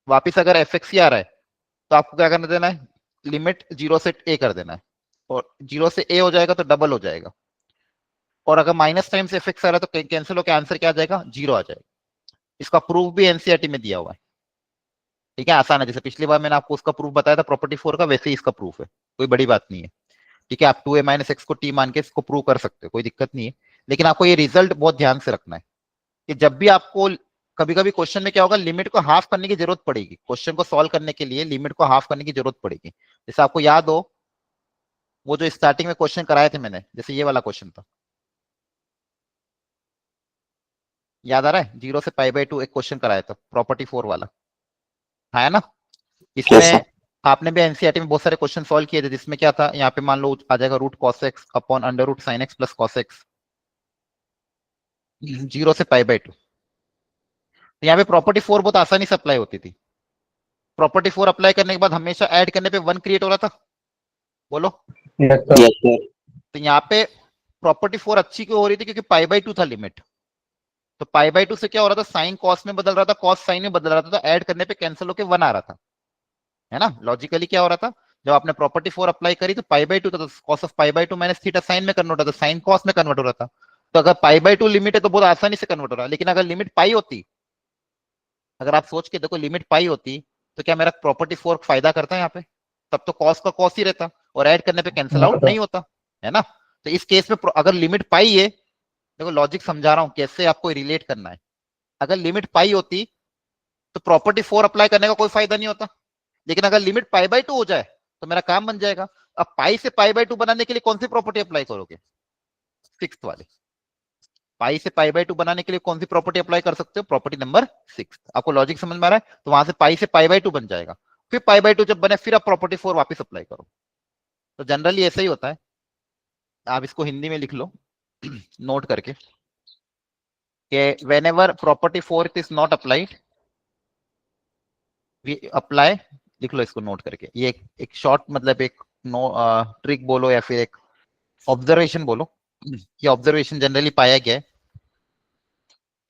वापिस अगर fx ही आ रहा है, तो आपको क्या करना देना है, लिमिट 0 से a कर देना है, और 0 से a हो जाएगा तो डबल हो जाएगा, और अगर माइनस टाइम से fx आ रहा है तो कैंसिल होकर आंसर क्या आ जाएगा 0 आ जाएगा। इसका प्रूफ भी एनसीईआरटी में दिया हुआ है, ठीक है, आसान है, जैसे पिछली बार मैंने आपको उसका प्रूफ बताया था प्रॉपर्टी 4 का, वैसे ही इसका प्रूफ है, कोई बड़ी बात नहीं है, ठीक है। आप 2a माइनस एक्स को t मान के इसको प्रूव कर सकते हो, कोई दिक्कत नहीं है। लेकिन आपको ये रिजल्ट बहुत ध्यान से रखना है कि जब भी आपको कभी कभी क्वेश्चन में क्या होगा, लिमिट को हाफ करने की जरूरत पड़ेगी, क्वेश्चन को सॉल्व करने के लिए लिमिट को हाफ करने की जरूरत पड़ेगी। जैसे आपको याद हो वो जो स्टार्टिंग में क्वेश्चन कराए थे मैंने, जैसे ये वाला क्वेश्चन था, याद आ रहा है, 0 से π/2 एक क्वेश्चन कराया था प्रॉपर्टी 4 वाला, है ना। इसमें आपने भी एनसीईआरटी में बहुत सारे क्वेश्चन सॉल्व किए थे, जिसमें क्या था, यहाँ पे मान लो आ जाएगा root cos x upon under root sine x plus cos x 0 से π/2। तो यहाँ पे प्रॉपर्टी 4 बहुत आसानी से अप्लाई होती थी। प्रॉपर्टी 4 अप्लाई करने के बाद हमेशा ऐड करने पे 1 क्रिएट हो रहा था, बोलो। Yes sir. तो यहाँ पे प्रॉपर्टी 4 अच्छी क्यों हो रही थी, क्योंकि π/2 था लिमिट, तो π/2 से क्या हो रहा था, साइन कॉस में बदल रहा था, कॉस साइन में बदल रहा था, तो ऐड करने पे कैंसिल होकर 1 आ रहा था, है ना। लॉजिकली क्या हो रहा था, जब आपने प्रॉपर्टी 4 अप्लाई करी तो π/2 था, तो cos of π/2 minus theta sine में कन्वर्ट होता था, साइन कॉस में कन्वर्ट हो रहा था। तो अगर π/2 लिमिट है तो बहुत आसानी से कन्वर्ट हो रहा है, लेकिन अगर लिमिट पाई होती, अगर आप सोच के देखो लिमिट पाई होती, तो क्या मेरा प्रॉपर्टी 4 फायदा करता है यहाँ पे, तब तो कॉस का कॉस ही रहता और ऐड करने पे कैंसिल आउट नहीं होता, है ना। तो इस केस में अगर लिमिट पाई है, देखो लॉजिक समझा रहा हूं कैसे आपको रिलेट करना है। अगर लिमिट पाई होती तो प्रॉपर्टी 4 अप्लाई करने का कोई फायदा नहीं होता, लेकिन अगर लिमिट पाई बाय 2 हो जाए तो मेरा काम बन जाएगा। अब पाई से पाई बाय 2 बनाने के लिए कौन सी प्रॉपर्टी अप्लाई करोगे? 6th वाले। पाई से पाई बाय 2 बनाने के लिए कौन सी प्रॉपर्टी अप्लाई कर सकते हो? Property number 6। आपको लॉजिक समझ में आ रहा है? तो वहां से पाई से पाई बाय 2 बन जाएगा, फिर पाई बाय 2 जब बने फिर आप प्रॉपर्टी 4 वापस अप्लाई करो। तो जनरली ऐसा ही होता है। आप इसको हिंदी में लिख लो नोट करके कि whenever property 4 is not applied, we apply, लिख लो इसको नोट करके। ये एक शॉर्ट मतलब एक ट्रिक बोलो या फिर एक ऑब्जर्वेशन बोलो। ये ऑब्जर्वेशन जनरली पाया गया है।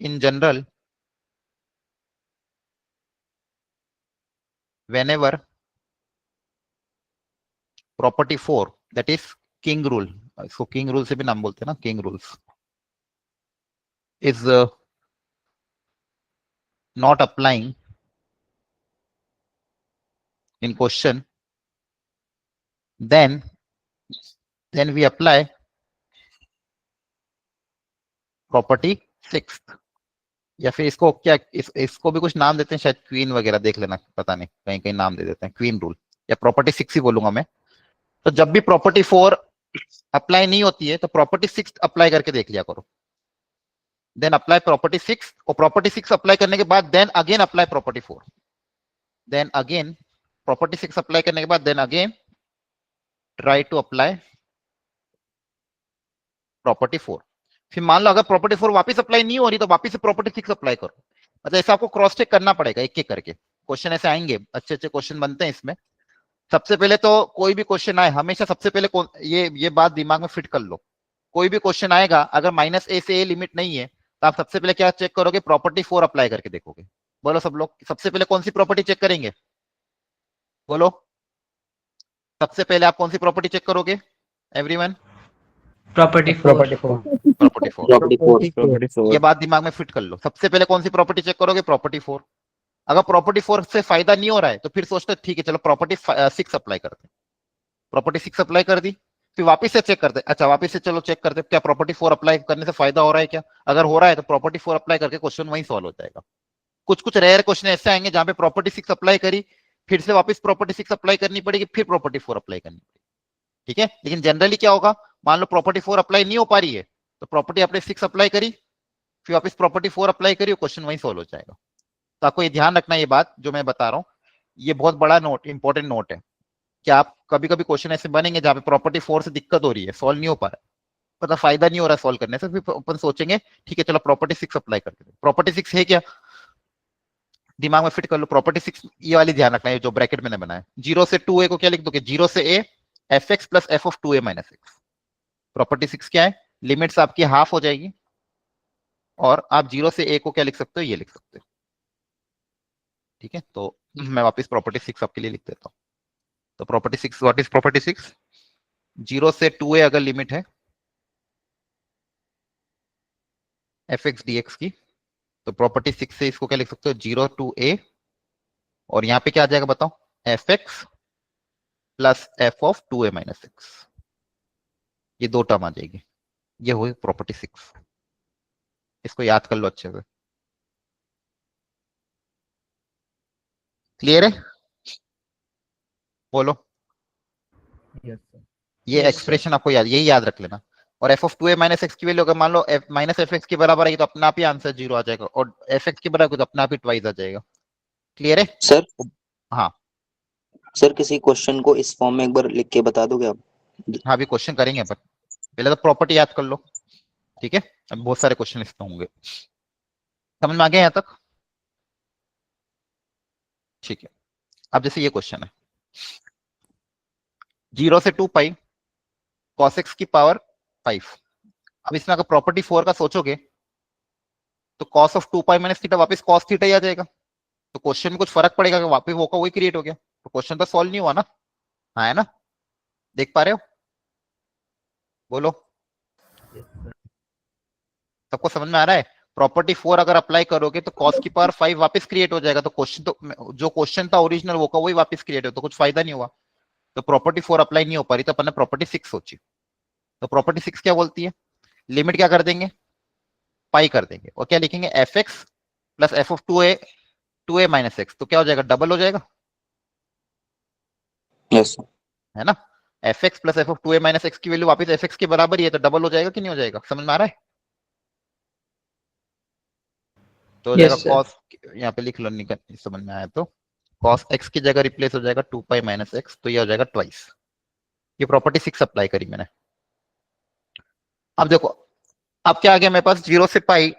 In general whenever property 4, that is king rule, इसको किंग रूल से भी नाम बोलते हैं ना, king rules, is not applying in question, then we apply property 6, या फिर इसको क्या इसको भी कुछ नाम देते हैं शायद, क्वीन वगैरह, देख लेना, पता नहीं, कहीं कहीं नाम दे देते हैं, क्वीन रूल या प्रॉपर्टी 6 ही बोलूंगा मैं। तो जब भी प्रॉपर्टी 4 अप्लाई नहीं होती है तो प्रॉपर्टी 6 अप्लाई करके देख लिया करो। देन अप्लाई प्रॉपर्टी 6, और प्रॉपर्टी 6 अप्लाई करने के बाद then again apply property 4, then again property 6 apply करने के बाद then again try to apply property 4। फिर मान लो अगर प्रॉपर्टी 4 वापस अप्लाई नहीं हो रही तो वापस से प्रॉपर्टी 6 अप्लाई करो। मतलब ऐसा आपको क्रॉस चेक करना पड़ेगा एक एक करके। क्वेश्चन ऐसे आएंगे, अच्छे अच्छे क्वेश्चन बनते हैं इसमें। सबसे पहले तो कोई भी क्वेश्चन आए हमेशा सबसे पहले ये बात दिमाग में फिट कर लो। कोई भी क्वेश्चन आएगा अगर -a से a लिमिट नहीं है तो आप सबसे पहले क्या चेक करोगे? प्रॉपर्टी 4 अप्लाई करके देखोगे। बोलो सब लोग, सबसे पहले कौन सी प्रॉपर्टी चेक करेंगे? बोलो, सबसे पहले आप कौन सी प्रॉपर्टी चेक करोगे? Everyone, property 4। Property 4। Property 4। Property 4 ये बात दिमाग में फिट कर लो। सबसे पहले कौन सी प्रॉपर्टी चेक करोगे? प्रॉपर्टी 4। अगर प्रॉपर्टी 4 से फायदा नहीं हो रहा है तो फिर सोचते ठीक है चलो प्रॉपर्टी 6 अप्लाई करते हैं। प्रॉपर्टी 6 अप्लाई कर दी, फिर वापस से चेक करते, अच्छा वापस से चलो चेक करते क्या प्रॉपर्टी 4 अप्लाई करने से फायदा हो रहा है क्या? अगर हो रहा है तो प्रॉपर्टी 4 अप्लाई करके क्वेश्चन वहीं सॉल्व हो जाएगा। कुछ कुछ रेयर क्वेश्चन ऐसे आएंगे जहां पे प्रॉपर्टी 6 अप्लाई करी, फिर से वापस प्रॉपर्टी 6 अप्लाई करनी पड़ेगी, फिर प्रॉपर्टी 4 अप्लाई करनी पड़ेगी। ठीक है, लेकिन जनरली क्या होगा, मान लो प्रॉपर्टी 4 अप्लाई नहीं हो पा रही है तो प्रॉपर्टी आपने 6 अप्लाई करी, फिर वापस प्रॉपर्टी 4 अप्लाई करी, क्वेश्चन वहीं सॉल्व हो जाएगा। तो आपको ये ध्यान रखना, ये बात जो मैं बता रहा हूँ ये बहुत बड़ा नोट, इंपॉर्टेंट नोट है कि आप कभी कभी क्वेश्चन ऐसे बनेंगे जहाँ पे प्रॉपर्टी 4 से दिक्कत हो रही है, सॉल्व नहीं हो पा रहा है, पता फायदा नहीं हो रहा है सॉल्व करने से, फिर अपन सोचेंगे ठीक है चलो प्रॉपर्टी 6 अप्लाई करके दे। प्रॉपर्टी 6 है क्या, दिमाग में फिट कर लो। प्रॉपर्टी 6 ये वाली ध्यान रखना है जो ब्रैकेट मैंने बनाया, 0 से 2a को क्या लिख दोगे? 0 से a fx plus f of 2a minus x। Property 6 क्या है? लिमिट्स आपकी हाफ हो जाएगी और आप 0 से a को क्या लिख सकते हो? ये लिख सकते हो। ठीक है, तो मैं वापस प्रॉपर्टी 6 आपके लिए लिख देता हूँ। तो प्रॉपर्टी 6, व्हाट इज प्रॉपर्टी 6? 0 से 2a अगर लिमिट है fx dx की, तो प्रॉपर्टी 6 से इसको क्या लिख सकते हो? 0 टू a, और यहाँ पे क्या आ जाएगा बताओ? fx plus f of 2a minus x। ये दो टर्म आ जाएगी, ये हुई प्रॉपर्टी 6। इसको याद कर लो अच्छे से। क्लियर है? बोलो। ये Yes, एक्सप्रेशन आपको यही याद रख लेना। और f of 2a minus x की वैल्यू अगर मान लो माइनस एफ एक्स के बराबर है तो अपने आप ही आंसर 0 आ जाएगा, और एफ एक्स के बराबर तो अपने आप ही ट्वाइस आ जाएगा। क्लियर है? सर? हाँ सर किसी क्वेश्चन को इस फॉर्म में एक बार लिख के बता दोगे आप? हाँ, अभी क्वेश्चन करेंगे अपन, पहले तो प्रॉपर्टी याद कर लो। ठीक है, अब बहुत सारे क्वेश्चन इसमें होंगे। समझ में आ गया यहाँ तक? ठीक है, अब जैसे ये क्वेश्चन है 0 से 2 पाई cos x की पावर 5। अब इसमें अगर प्रॉपर्टी 4 का सोचोगे तो cos of 2 pi minus theta वापस cos थीटा ही आ जाएगा। तो क्वेश्चन में कुछ फर्क पड़ेगा कि वापस वो का वही क्रिएट हो गया, तो क्वेश्चन तो सॉल्व नहीं हुआ ना। हाँ है ना, देख पा रहे हो? बोलो, सबको समझ में आ रहा है? प्रॉपर्टी 4 अगर अप्लाई करोगे तो cos की पावर 5 वापस क्रिएट हो जाएगा, तो क्वेश्चन तो जो क्वेश्चन था ओरिजिनल वो का वही वापस क्रिएट हो, तो कुछ फायदा नहीं हुआ। तो प्रॉपर्टी 4 अप्लाई नहीं हो पा रही तो अपन ने प्रॉपर्टी 6 सोची। तो प्रॉपर्टी 6 क्या बोलती है, लिमिट क्या कर देंगे, पाई कर देंगे, और क्या लिखेंगे, F x plus F of 2a minus x, तो क्या हो जाएगा, डबल हो जाएगा, यस सर। है ना। F x plus F of 2a minus x की वैल्यू वापस एफ एक्स के बराबर ही है, तो डबल हो जाएगा कि नहीं हो जाएगा, समझ में आ रहा है। तो हो जाएगा Yes, sir. कॉस, यहाँ पे लिख लो, निकल समझ में आया तो कॉस एक्स की जगह रिप्लेस हो जाएगा 2 पाई माइनस एक्स, तो ये हो जाएगा ट्वाइस। ये प्रॉपर्टी 6 अप्लाई करी मैंने। अब देखो, अब क्या आ गया मेरे पास, 0 से पाई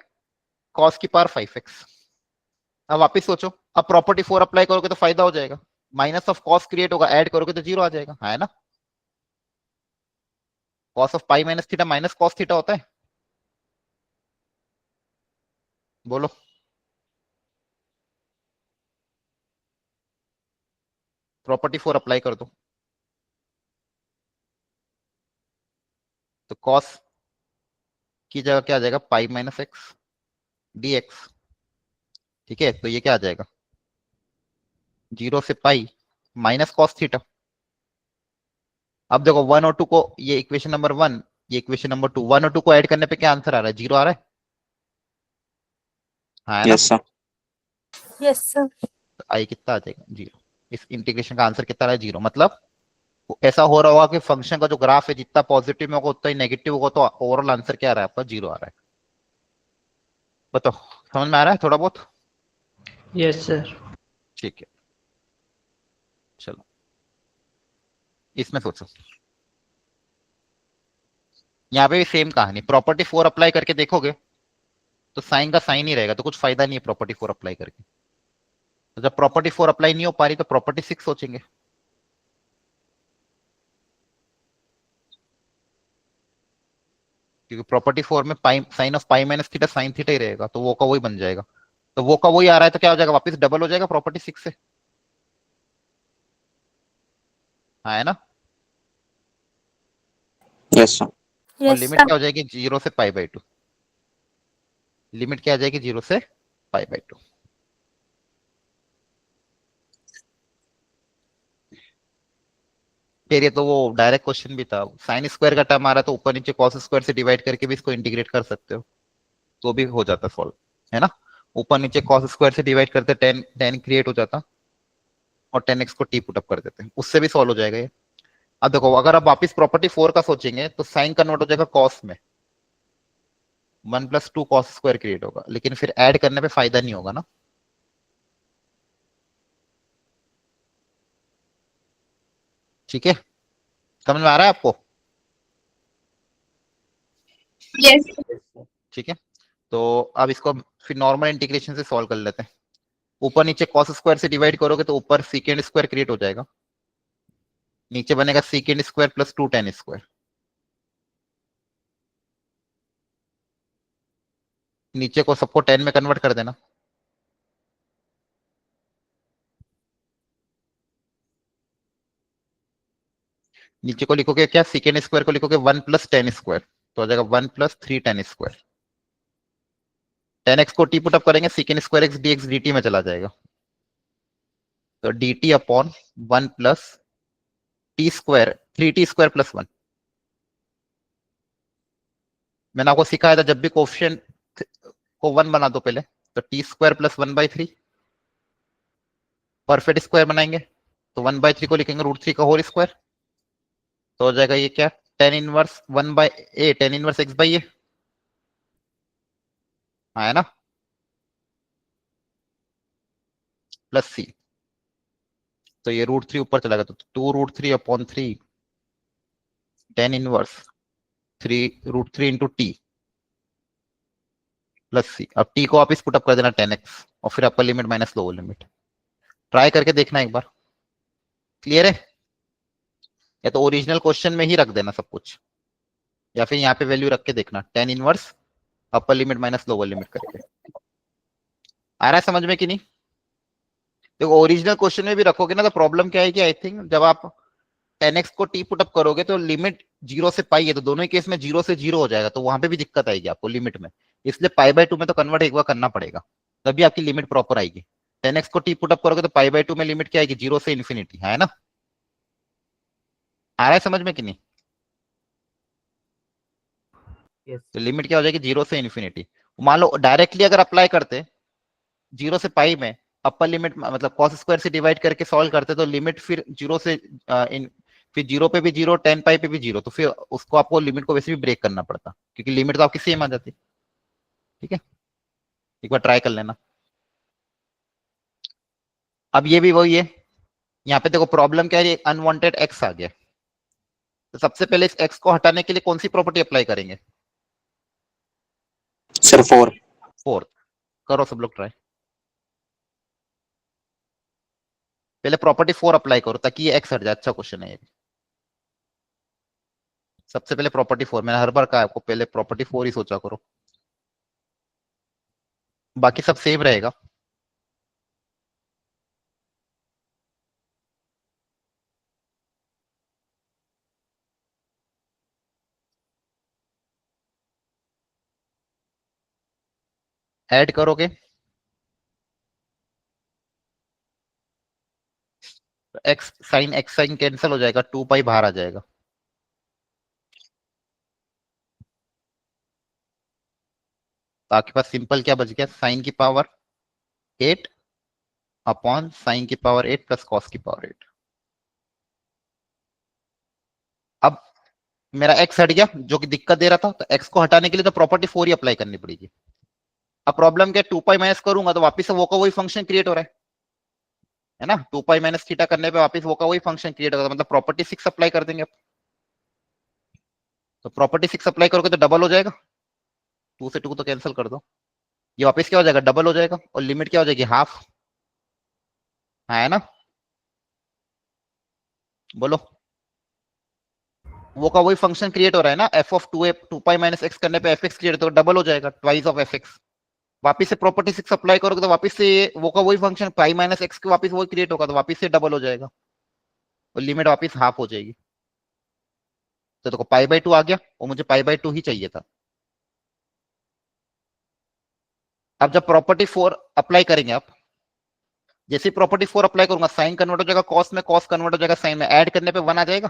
कॉस की पावर 5x। अब वापिस सोचो, अब प्रॉपर्टी 4 अप्लाई करोगे तो फायदा हो जाएगा, माइनस ऑफ कॉस क्रिएट होगा, ऐड करोगे तो 0 आ जाएगा, है ना। Cos of pi minus theta minus cos theta होता है, बोलो। प्रॉपर्टी 4 अप्लाई कर दो, तो कॉस की जगह क्या आ जाएगा, pi minus x D x, ठीक है। तो ये क्या आ जाएगा, 0 से पाई माइनस कॉस थीटा। अब देखो 1 और 2 को, ये इक्वेशन नंबर 1, ये इक्वेशन नंबर 2, 1 और 2 को ऐड करने पे क्या आंसर आ रहा है, 0 आ रहा है, हाँ है ना। Yes sir. Yes sir. तो आई कितना आ जाएगा, 0। इस इंटीग्रेशन का आंसर कितना आ रहा है, 0। मतलब ऐसा हो रहा होगा कि फंक्शन का जो ग्राफ है जितना पॉजिटिव में होगा उतना ही नेगेटिव होगा, तो ओवरऑल आंसर क्या आ रहा है आपका, 0 आ रहा है। बताओ, समझ में आ रहा है थोड़ा बहुत, Yes, sir. ठीक है। चलो इसमें सोचो, यहाँ पे भी सेम कहानी, प्रॉपर्टी 4 अप्लाई करके देखोगे तो साइन का साइन ही रहेगा, तो कुछ फायदा नहीं है प्रॉपर्टी 4 अप्लाई करके। तो जब प्रॉपर्टी 4 अप्लाई नहीं हो पा रही तो प्रॉपर्टी 6 सोचेंगे। क्योंकि प्रॉपर्टी 4 में pi sine of pi minus theta sine theta ही रहेगा, तो वो का वही बन जाएगा। तो वो का वही आ रहा है, तो क्या हो जाएगा, वापस डबल हो जाएगा प्रॉपर्टी 6 से, हाँ है ना। Yes sir. और लिमिट क्या हो जाएगी, 0 से पाई बाई 2, लिमिट क्या आ जाएगी, 0 से पाई बाई 2। फिर ये तो वो डायरेक्ट क्वेश्चन भी था, साइन स्क्वायर का टर्म आ रहा है तो ऊपर नीचे कॉस स्क्वायर से डिवाइड करके भी इसको इंटीग्रेट कर सकते हो, तो भी हो जाता सॉल्व, है ना। ऊपर नीचे कॉस स्क्वायर से डिवाइड करते 10 क्रिएट हो जाता, और 10x को टी पुट अप कर देते हैं, उससे भी सॉल्व हो जाएगा ये। अब देखो, अगर आप वापस प्रॉपर्टी 4 का सोचेंगे तो साइन कन्वर्ट हो जाएगा कॉस में, 1 + 2 कॉस स्क्वायर क्रिएट होगा, लेकिन फिर ऐड करने पे फायदा नहीं होगा ना। ठीक है, समझ में आ रहा है आपको, यस। ठीक है। तो अब इसको फिर नॉर्मल इंटीग्रेशन से सॉल्व कर लेते हैं। ऊपर नीचे कॉस स्क्वायर से डिवाइड करोगे तो ऊपर सीकेंड स्क्वायर क्रिएट हो जाएगा, नीचे बनेगा secant square plus 2 tan square, नीचे को सबको 10 में कन्वर्ट कर देना, नीचे को लिखोगे क्या, सीकेंड स्क्वायर को लिखोगे 1 + tan स्क्वायर, तो आ जाएगा 1 + 3 tan स्क्वायर। 10x को टी पुट अप करेंगे, secant square x D x D T में चला जाएगा, तो D T upon 1 + T square 3t square plus 1। मैंने आपको सिखाया था जब भी कोफिशिएंट को 1 बना दो पहले, तो T square plus 1/3, perfect square बनाएंगे तो 1/3 को लिखेंगे √3 का होल स्क्वायर, तो हो जाएगा ये क्या, tan inverse 1/a tan inverse x/a, हाँ है ना, प्लस सी, तो ये √3 ऊपर चला गया, तो 2√3/3 tan inverse 3√3 into t plus c. अब टी को आप इस पुटअप कर देना 10x, और फिर अपर limit minus lower limit, try करके देखना एक बार, क्लियर है। या तो ओरिजिनल क्वेश्चन में ही रख देना सब कुछ, या फिर यहाँ पे वैल्यू रख के देखना, tan इनवर्स अपर लिमिट माइनस लोअर लिमिट करके। आ रहा है समझ में कि नहीं। देखो ओरिजिनल क्वेश्चन में भी रखोगे ना तो प्रॉब्लम क्या है कि आई थिंक जब आप 10x को टी पुटअप करोगे तो लिमिट 0 से पाई है, तो दोनों ही केस में 0 से 0 हो जाएगा, तो वहां पे भी दिक्कत आएगी आपको लिमिट में, इसलिए π/2 में तो कन्वर्ट एक बार करना पड़ेगा, तभी आपकी लिमिट प्रॉपर आएगी। 10x को टी पुटअप करोगे तो π/2 में लिमिट क्या आएगी, 0 से इन्फिनिटी, है ना। आ रहा है समझ में कि नहीं। यस तो लिमिट क्या हो जाएगी 0 से इन्फिनिटी। मान लो डायरेक्टली अगर अप्लाई करते 0 से पाई में अपर लिमिट मतलब कॉस स्क्वायर से डिवाइड करके सॉल्व करते तो लिमिट फिर 0 से फिर 0 पे भी 0 10 पाई पे भी 0, तो फिर उसको आपको लिमिट को वैसे भी ब्रेक करना पड़ता क्योंकि लिमिट तो आपकी सेम आ जाती। ठीक है, एक बार ट्राई कर लेना। अब ये भी वही है, यहाँ पे देखो प्रॉब्लम क्या है, अनवांटेड एक्स आ गया। तो सबसे पहले इस एक्स को हटाने के लिए कौन सी प्रॉपर्टी अप्लाई करेंगे? सर 4। फोर्थ। करो सब लोग ट्राई। पहले प्रॉपर्टी 4 अप्लाई करो ताकि ये एक्स हट जाए। अच्छा क्वेश्चन है ये। सबसे पहले प्रॉपर्टी 4, मैंने हर बार कहा आपको पहले प्रॉपर्टी 4 ही सोचा करो, बाकी सब सेम रहेगा। ऐड करोगे एक्स साइन कैंसिल हो जाएगा, 2 पाई बाहर आ जाएगा। तो आपके पास सिंपल क्या बच गया, साइन की पावर 8 अपॉन साइन की पावर 8 प्लस कॉस की पावर 8। अब मेरा एक्स हट गया जो कि दिक्कत दे रहा था, तो एक्स को हटाने के लिए तो प्रॉपर्टी 4 ही अप्लाई करनी पड़ेगी। अब प्रॉब्लम क्या है, 2 पाई माइनस करूंगा तो वापस से वो का वही फंक्शन क्रिएट हो रहा है ना। 2 पाई माइनस थीटा करने पे वापस वो का वही फंक्शन क्रिएट होगा, मतलब प्रॉपर्टी 6 अप्लाई कर देंगे। तो प्रॉपर्टी 6 अप्लाई करोगे तो डबल हो जाएगा, 2 से 2 तो कैंसिल कर दो, ये वापस क्या हो जाएगा, डबल हो जाएगा, और लिमिट क्या हो जाएगी, हाफ। है ना, बोलो। वो का वही फंक्शन क्रिएट हो रहा है ना, F of 2 pi minus x करने पे एफ एक्स क्रिएट, तो डबल हो जाएगा, ट्वाइस ऑफ एफ एक्स। वापिस से प्रॉपर्टी 6 अप्लाई करोगे तो वापिस से वो का वही फंक्शन पाई माइनस एक्स के वापिस वही क्रिएट होगा, तो वापिस से डबल हो जाएगा और लिमिट वापिस हाफ हो जाएगी। तो देखो पाई बाई 2 आ गया और मुझे पाई बाई 2 ही चाहिए था। अब जब प्रॉपर्टी 4 अप्लाई करेंगे आप, जैसे प्रॉपर्टी 4 अप्लाई करूंगा साइन कन्वर्ट हो जाएगा कॉस में, कॉस कन्वर्ट हो जाएगा साइन में, ऐड करने पे 1 आ जाएगा।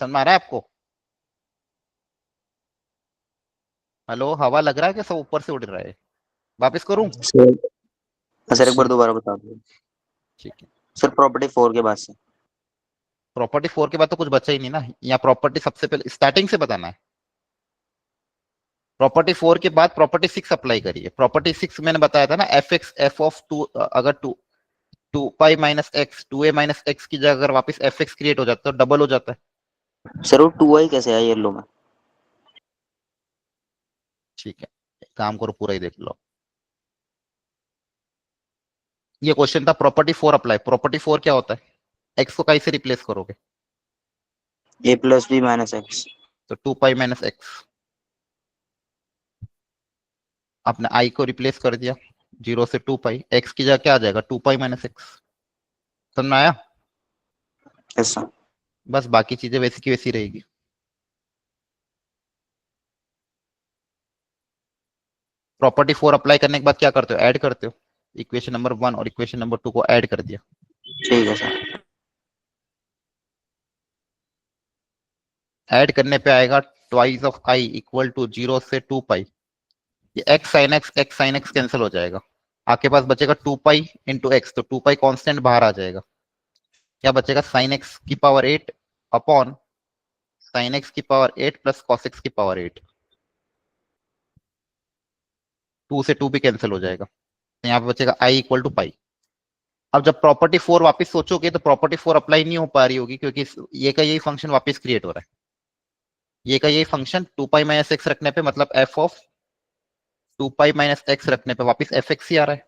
समझ में आ रहा है आपको? हेलो, हवा लग रहा है कि सब ऊपर से उड़ रहा है? वापस करूं? सर एक बार दोबारा बता दो। ठीक है, सर प्रॉपर्टी 4 के बाद से। प्रॉपर्टी 4 के बाद तो कुछ बचा ही नहीं ना, यहाँ प्रॉपर्टी सबसे पहले स्टार्टिंग से बताना है। प्रॉपर्टी 4 के बाद प्रॉपर्टी 6 अप्लाई करिए। प्रॉपर्टी 6 मैंने बताया था ना, एफ एक्स एफ ऑफ 2, अगर 2 पाई minus x 2a minus x की जगह अगर वापस एफ एक्स क्रिएट हो जाता है तो डबल हो जाता है। सर वो 2i कैसे आया येलो में? ठीक है, काम करो पूरा ही देख लो। ये क्वेश्चन था प्रॉपर्टी 4 अप्लाई। प्रॉपर्टी 4 क्या होता है, एक्स को कैसे रिप्लेस करोगे, a plus b minus x. तो 2 पाई माइनस एक्स, आपने आई को रिप्लेस कर दिया 0 से 2 पाई, एक्स की जगह क्या आ जाएगा, 2 पाई माइनस एक्स। समझ में आया? Yes sir. बस बाकी चीजें वैसी की वैसी रहेगी। प्रॉपर्टी 4 अप्लाई करने के बाद क्या करते हो, ऐड करते हो। इक्वेशन नंबर 1 और इक्वेशन नंबर 2 को ऐड कर दिया। ठीक है सर। ऐड करने पे आएगा twice of I equal to 0 से 2 पाई। ये एक्स साइन एक्स कैंसिल हो जाएगा, आपके पास बचेगा 2 पाई इंटू एक्स, तो 2 पाई कॉन्स्टेंट बाहर आ जाएगा। क्या बचेगा, साइन एक्स की पावर 8 अपॉन साइन एक्स की पावर 8 प्लस कॉस एक्स की पावर 8। 2 से 2 भी कैंसिल हो जाएगा, तो यहाँ पे बचेगा आई इक्वल टू पाई। अब जब प्रॉपर्टी 4 वापस सोचोगे तो प्रॉपर्टी 4 अप्लाई नहीं हो पा रही होगी क्योंकि ये का यही फंक्शन वापस क्रिएट हो रहा है। ये का यही फंक्शन 2 पाई माइनस एक्स रखने पे, मतलब F of 2 pi minus x रखने पे वापस एफ एक्स ही आ रहा है।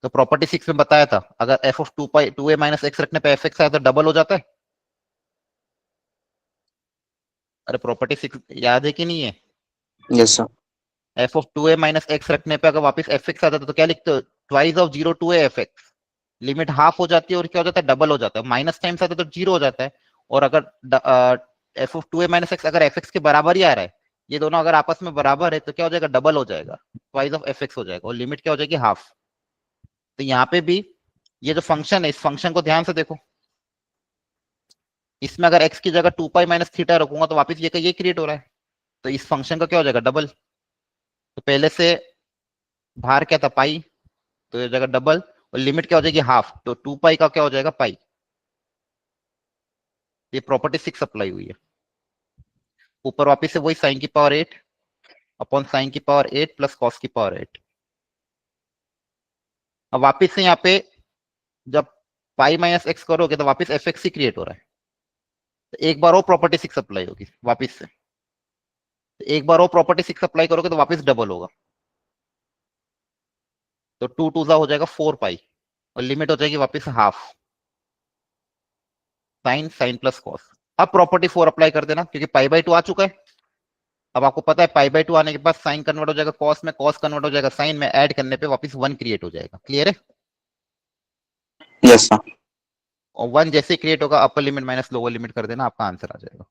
तो प्रॉपर्टी 6 में बताया था अगर F of 2 pi 2a minus x रखने पे एफ एक्स आया तो डबल हो जाता है। अरे प्रॉपर्टी 6 याद है कि नहीं है? Yes sir. F of 2a minus x रखने पे अगर वापस एफ एक्स आता तो क्या लिखते हो, twice of 0 2a F x. Limit half हो जाती है और क्या हो जाता है, डबल हो जाता है। माइनस टाइम्स आता है तो 0 हो जाता है, और अगर F of 2a minus x अगर एफ एक्स के बराबर ही आ रहा है, ये दोनों अगर आपस में बराबर है तो क्या हो जाएगा, डबल हो जाएगा, ट्वाइस ऑफ एफ एक्स हो जाएगा, और लिमिट क्या हो जाएगी, हाफ। तो यहाँ पे भी ये जो फंक्शन है इस फंक्शन को ध्यान से देखो, इसमें अगर x की जगह 2 पाई माइनस थीटा रखूंगा तो वापस ये का ये क्रिएट हो रहा है, तो इस फंक्शन का क्या हो जाएगा डबल। तो पहले से बाहर क्या था पाई, तो ये जगह डबल, और लिमिट क्या हो जाएगी हाफ, तो 2 पाई का क्या हो जाएगा पाई। ये प्रॉपर्टी 6 अप्लाई हुई है। ऊपर वापस से वही साइन की पावर 8 अपॉन साइन की पावर 8 प्लस कॉस की पावर 8। अब वापस से यहाँ पे जब पाई माइनस एक्स करोगे तो वापस एफ एक्स ही क्रिएट हो रहा है, तो एक बार वो प्रॉपर्टी 6 अप्लाई होगी वापस से, तो एक बार वो प्रॉपर्टी 6 अप्लाई करोगे तो वापस डबल होगा, तो 2 2 हो जाएगा 4 पाई, और लिमिट हो जाएगी वापस half sine sine plus cos. अब प्रॉपर्टी 4 अप्लाई कर देना क्योंकि पाई बाई 2 आ चुका है। अब आपको पता है पाई बाई 2 आने के बाद साइन कन्वर्ट हो जाएगा कॉस में, कॉस कन्वर्ट हो जाएगा साइन में, ऐड करने पे वापस 1 क्रिएट हो जाएगा। क्लियर है? Yes sir. और 1 जैसे क्रिएट होगा अपर लिमिट माइनस लोअर लिमिट कर देना, आपका आंसर आ जाएगा।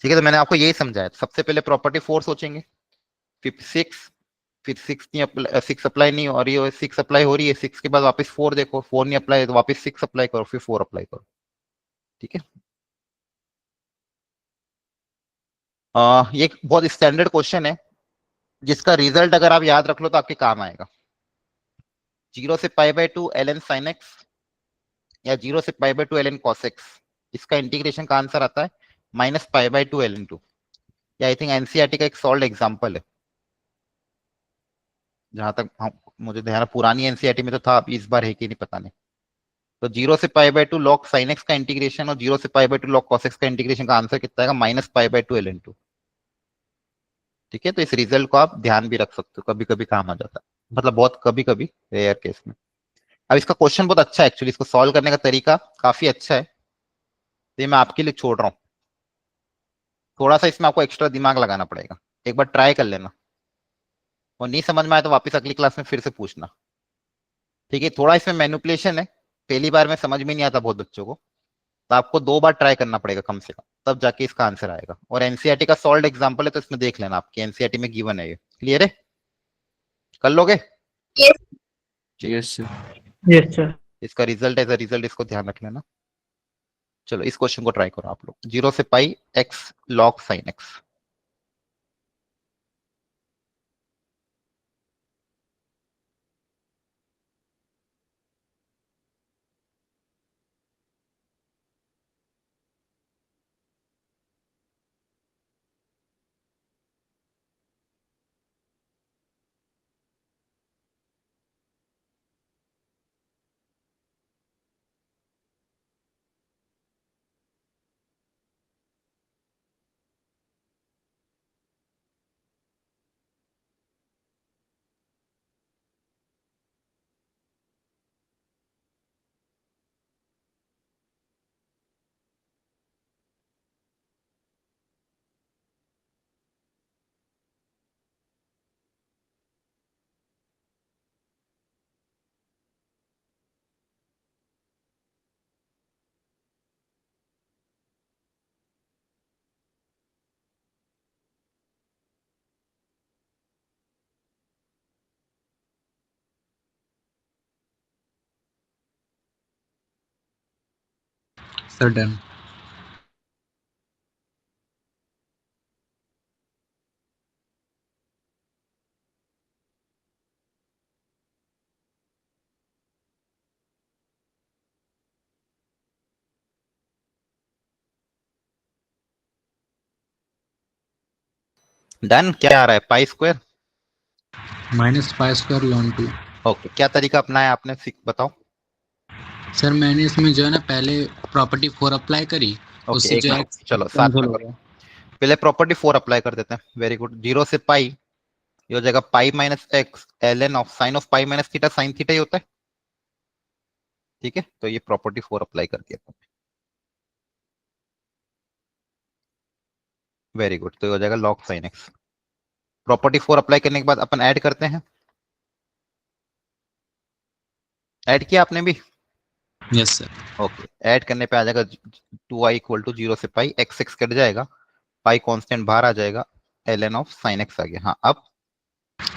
ठीक है, तो मैंने आपको यही समझाया। सबसे पहले प्रॉपर्टी 4 सोचेंगे, फिर 6, फिर 6 अप्लाई नहीं हो रही है, 6 अप्लाई हो रही है, 6 के बाद वापस 4 देखो, 4 नहीं अप्लाई तो वापस 6 अप्लाई करो, फिर 4 अप्लाई करो। ठीक है, ये एक बहुत स्टैंडर्ड क्वेश्चन है जिसका रिजल्ट अगर आप याद रख लो तो आपके काम आएगा। 0 से पाई बाई 2 ln sin x या 0 से पाई बाई 2 ln cos x, इसका इंटीग्रेशन का आंसर आता है माइनस पाई बाई 2 ln 2। या आई थिंक एनसीईआरटी का एक सॉल्व एग्जांपल है, जहां तक मुझे ध्यान, पुरानी एनसीईआरटी में तो था, अब इस बार है कि नहीं पता नहीं। तो 0 से पाई बाई 2 log sin x का इंटीग्रेशन और 0 से पाई बाई 2 log cos x का इंटीग्रेशन का आंसर कितना आएगा, माइनस पाई बाई 2 ln 2। ठीक है, तो इस रिजल्ट को आप ध्यान भी रख सकते हो, कभी कभी काम आ जाता है, मतलब बहुत कभी कभी, रेयर केस में। अब इसका क्वेश्चन बहुत अच्छा है एक्चुअली, इसको सॉल्व करने का तरीका काफी अच्छा है, तो ये मैं आपके लिए छोड़ रहा हूँ। थोड़ा सा इसमें आपको एक्स्ट्रा दिमाग लगाना पड़ेगा, एक बार ट्राई कर लेना, और नहीं समझ में आया तो वापस अगली क्लास में फिर से पूछना। ठीक है, थोड़ा इसमें मैनिपुलेशन है, पहली बार में समझ में नहीं आता बहुत बच्चों को, तो आपको 2 बार ट्राई करना पड़ेगा कम से कम, तब जाके इसका आंसर आएगा। और एनसीईआरटी का सॉल्व एग्जांपल है, तो इसमें देख लेना, आपकी एनसीईआरटी में गिवन है ये। क्लियर है? कर लोगे? Yes sir. Yes, sir. इसका रिजल्ट एज अ रिजल्ट इसको ध्यान रख लेना। चलो इस क्वेश्चन को ट्राई करो आप लोग। 0 से पाई x log sin x। Sir done. Done. क्या आ रहा है? Pi square minus pi square lawn 2। Okay, क्या तरीका अपनाया आपने, बताओ। सर मैंने इसमें जो है ना पहले प्रॉपर्टी 4 अप्लाई करी, ओके, उससे एक जो है मिनट, चलो साथ कैंसिल में हो करो। गया। पहले प्रॉपर्टी 4 अप्लाई कर देते हैं। Very good. 0 से पाई, ये हो जाएगा pi minus x ln of sine of pi minus theta, sine theta ही होता है। ठीक है, तो ये प्रॉपर्टी 4 अप्लाई कर दिया। वेरी गुड, तो ये हो जाएगा log sin x। Property 4 apply करने के बाद अपन ऐड करते हैं। ऐड किया आपने भी? Yes sir. ओके, ऐड करने पे आ जाएगा 2i इक्वल टू 0 से पाई, x x कट जाएगा, पाई कांस्टेंट बाहर आ जाएगा, ln ऑफ sin x आ गया। हाँ, अब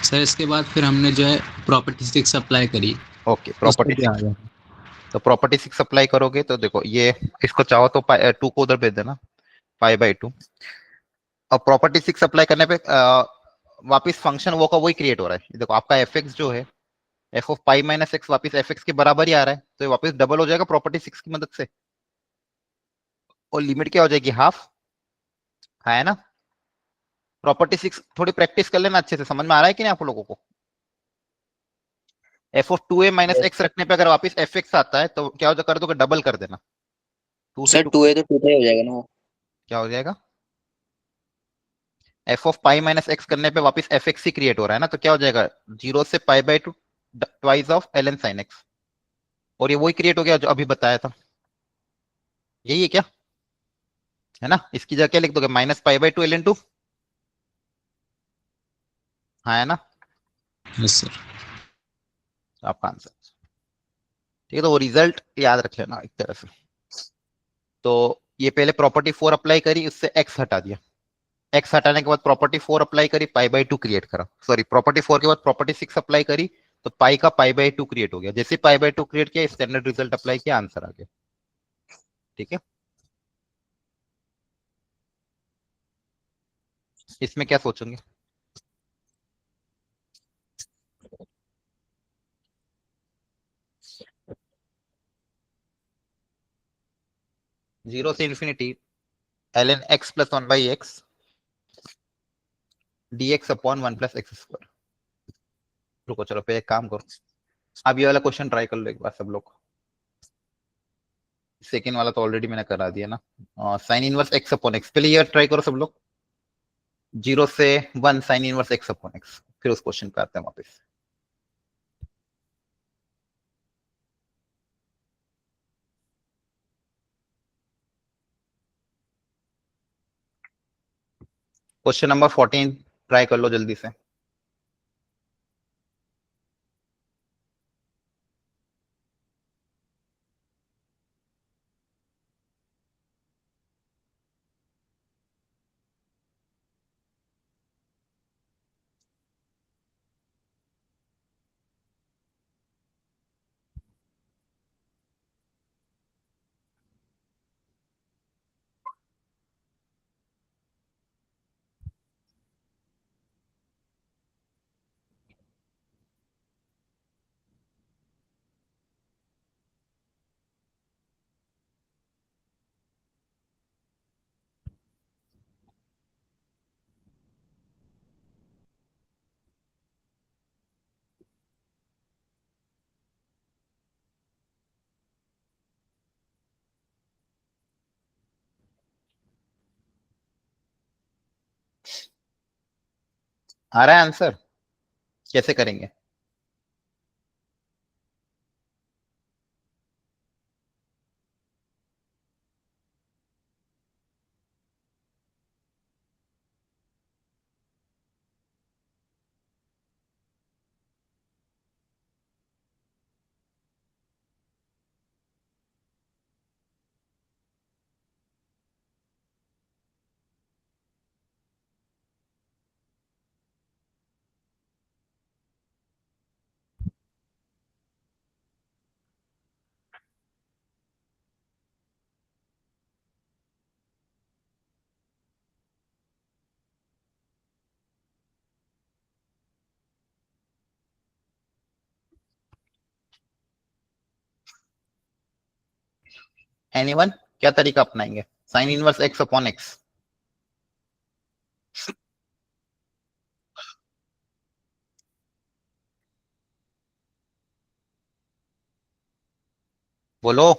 सर इसके बाद फिर हमने जो है प्रॉपर्टी 6 अप्लाई करी, ओके, उस पे प्रॉपर्टी भी आ 6। गया। तो प्रॉपर्टी 6 अप्लाई करोगे तो देखो ये, इसको चाहो तो 2 को उधर भेज देना, π/2। अब प्रॉपर्टी 6 अप्लाई करने पे वापस फंक्शन वो का वही क्रिएट हो रहा है। देखो आपका एफ एक्स जो है, F of pi minus x वापिस एफ एक्स के बराबर ही आ रहा है, तो ये वापस डबल हो जाएगा प्रॉपर्टी 6 की मदद से, और लिमिट क्या हो जाएगी, हाफ, है ना। प्रॉपर्टी 6 थोड़ी प्रैक्टिस कर लेना, अच्छे से समझ में आ रहा है कि नहीं आप लोगों को। F of 2a minus Yes. X रखने पे अगर वापस एफ एक्स आता है तो क्या हो कर दोगे, डबल कर देना, 2 से सर 2 2 है तो 2 हो जाएगा ना वो। क्या हो जाएगा, F of pi minus x करने पे वापस एफ एक्स ही क्रिएट हो रहा है ना, तो क्या हो जाएगा 0 से π/2 twice of ln sin x, और ये वही क्रिएट हो गया जो अभी बताया था, यही है क्या, है ना। इसकी जगह क्या लिख दोगे, -π/2 ln 2, हाँ है ना, यस सर। आपका आंसर। ठीक है, तो वो रिजल्ट याद रख लेना एक तरह से। तो ये पहले प्रॉपर्टी 4 अप्लाई करी, उससे x हटा दिया, x हटाने के बाद प्रॉपर्टी 4 अप्लाई करी, π/2 क्रिएट करा, सॉरी प्रॉपर्टी 4 के बाद प्रॉपर्टी 6 अप्लाई करी, तो पाई का π/2 क्रिएट हो गया, जैसे π/2 क्रिएट किया स्टैंडर्ड रिजल्ट अप्लाई किया, आंसर आ गया। ठीक है, इसमें क्या सोचेंगे, जीरो से infinity ln x plus 1/x dx upon 1 plus x square. रुको चलो पे एक काम करो, अब ये वाला क्वेश्चन ट्राई कर लो एक बार सब लोग। सेकेंड वाला तो ऑलरेडी मैंने करा दिया ना, sine inverse x upon x, पहले ये ट्राई करो सब लोग, 0 से 1 sine inverse x upon x, फिर उस क्वेश्चन पे आते हैं वापस। क्वेश्चन नंबर 14 ट्राई कर लो जल्दी से। आ रहा है आंसर, कैसे करेंगे, एनीवन, क्या तरीका अपनाएंगे, sine inverse x upon x, बोलो।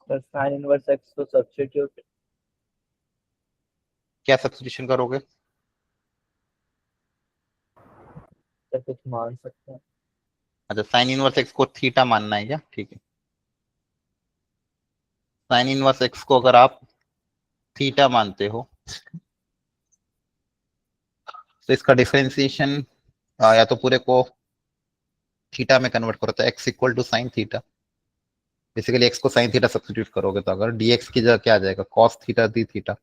सर साइन इनवर्स एक्स को सब्स्टिट्यूट क्या सब्स्टिट्यूशन करोगे, सर कुछ मान सकते हैं। अच्छा साइन इनवर्स एक्स को थीटा मानना है क्या, ठीक है, साइन इनवर्स एक्स को अगर आप थीटा मानते हो तो इसका डिफरेंशिएशन या तो पूरे को थीटा में कन्वर्ट करो, तो x equal to sine theta, basically x को साइन थीटा सब्स्टिट्यूट करोगे तो अगर dx की जगह क्या आ जाएगा, cos थीटा दी थीटा,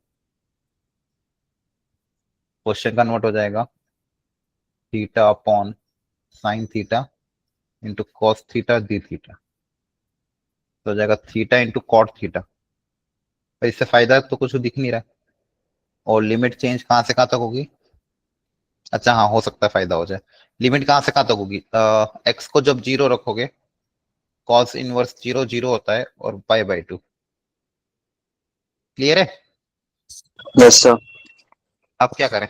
क्वेश्चन कन्वर्ट हो जाएगा theta upon sine theta into cos theta D theta, तो हो जाएगा थीटा इंटू कॉट थीटा। तो इससे फायदा तो कुछ दिख नहीं रहा है। और लिमिट चेंज कहाँ से कहाँ तक होगी? अच्छा हाँ, हो सकता है फायदा हो जाए। लिमिट कहाँ से कहाँ तक होगी? एक्स को जब जीरो रखोगे, कॉस इनवर्स जीरो जीरो होता है और पाई बाई टू। क्लियर है? Yes sir. अब क्या करें?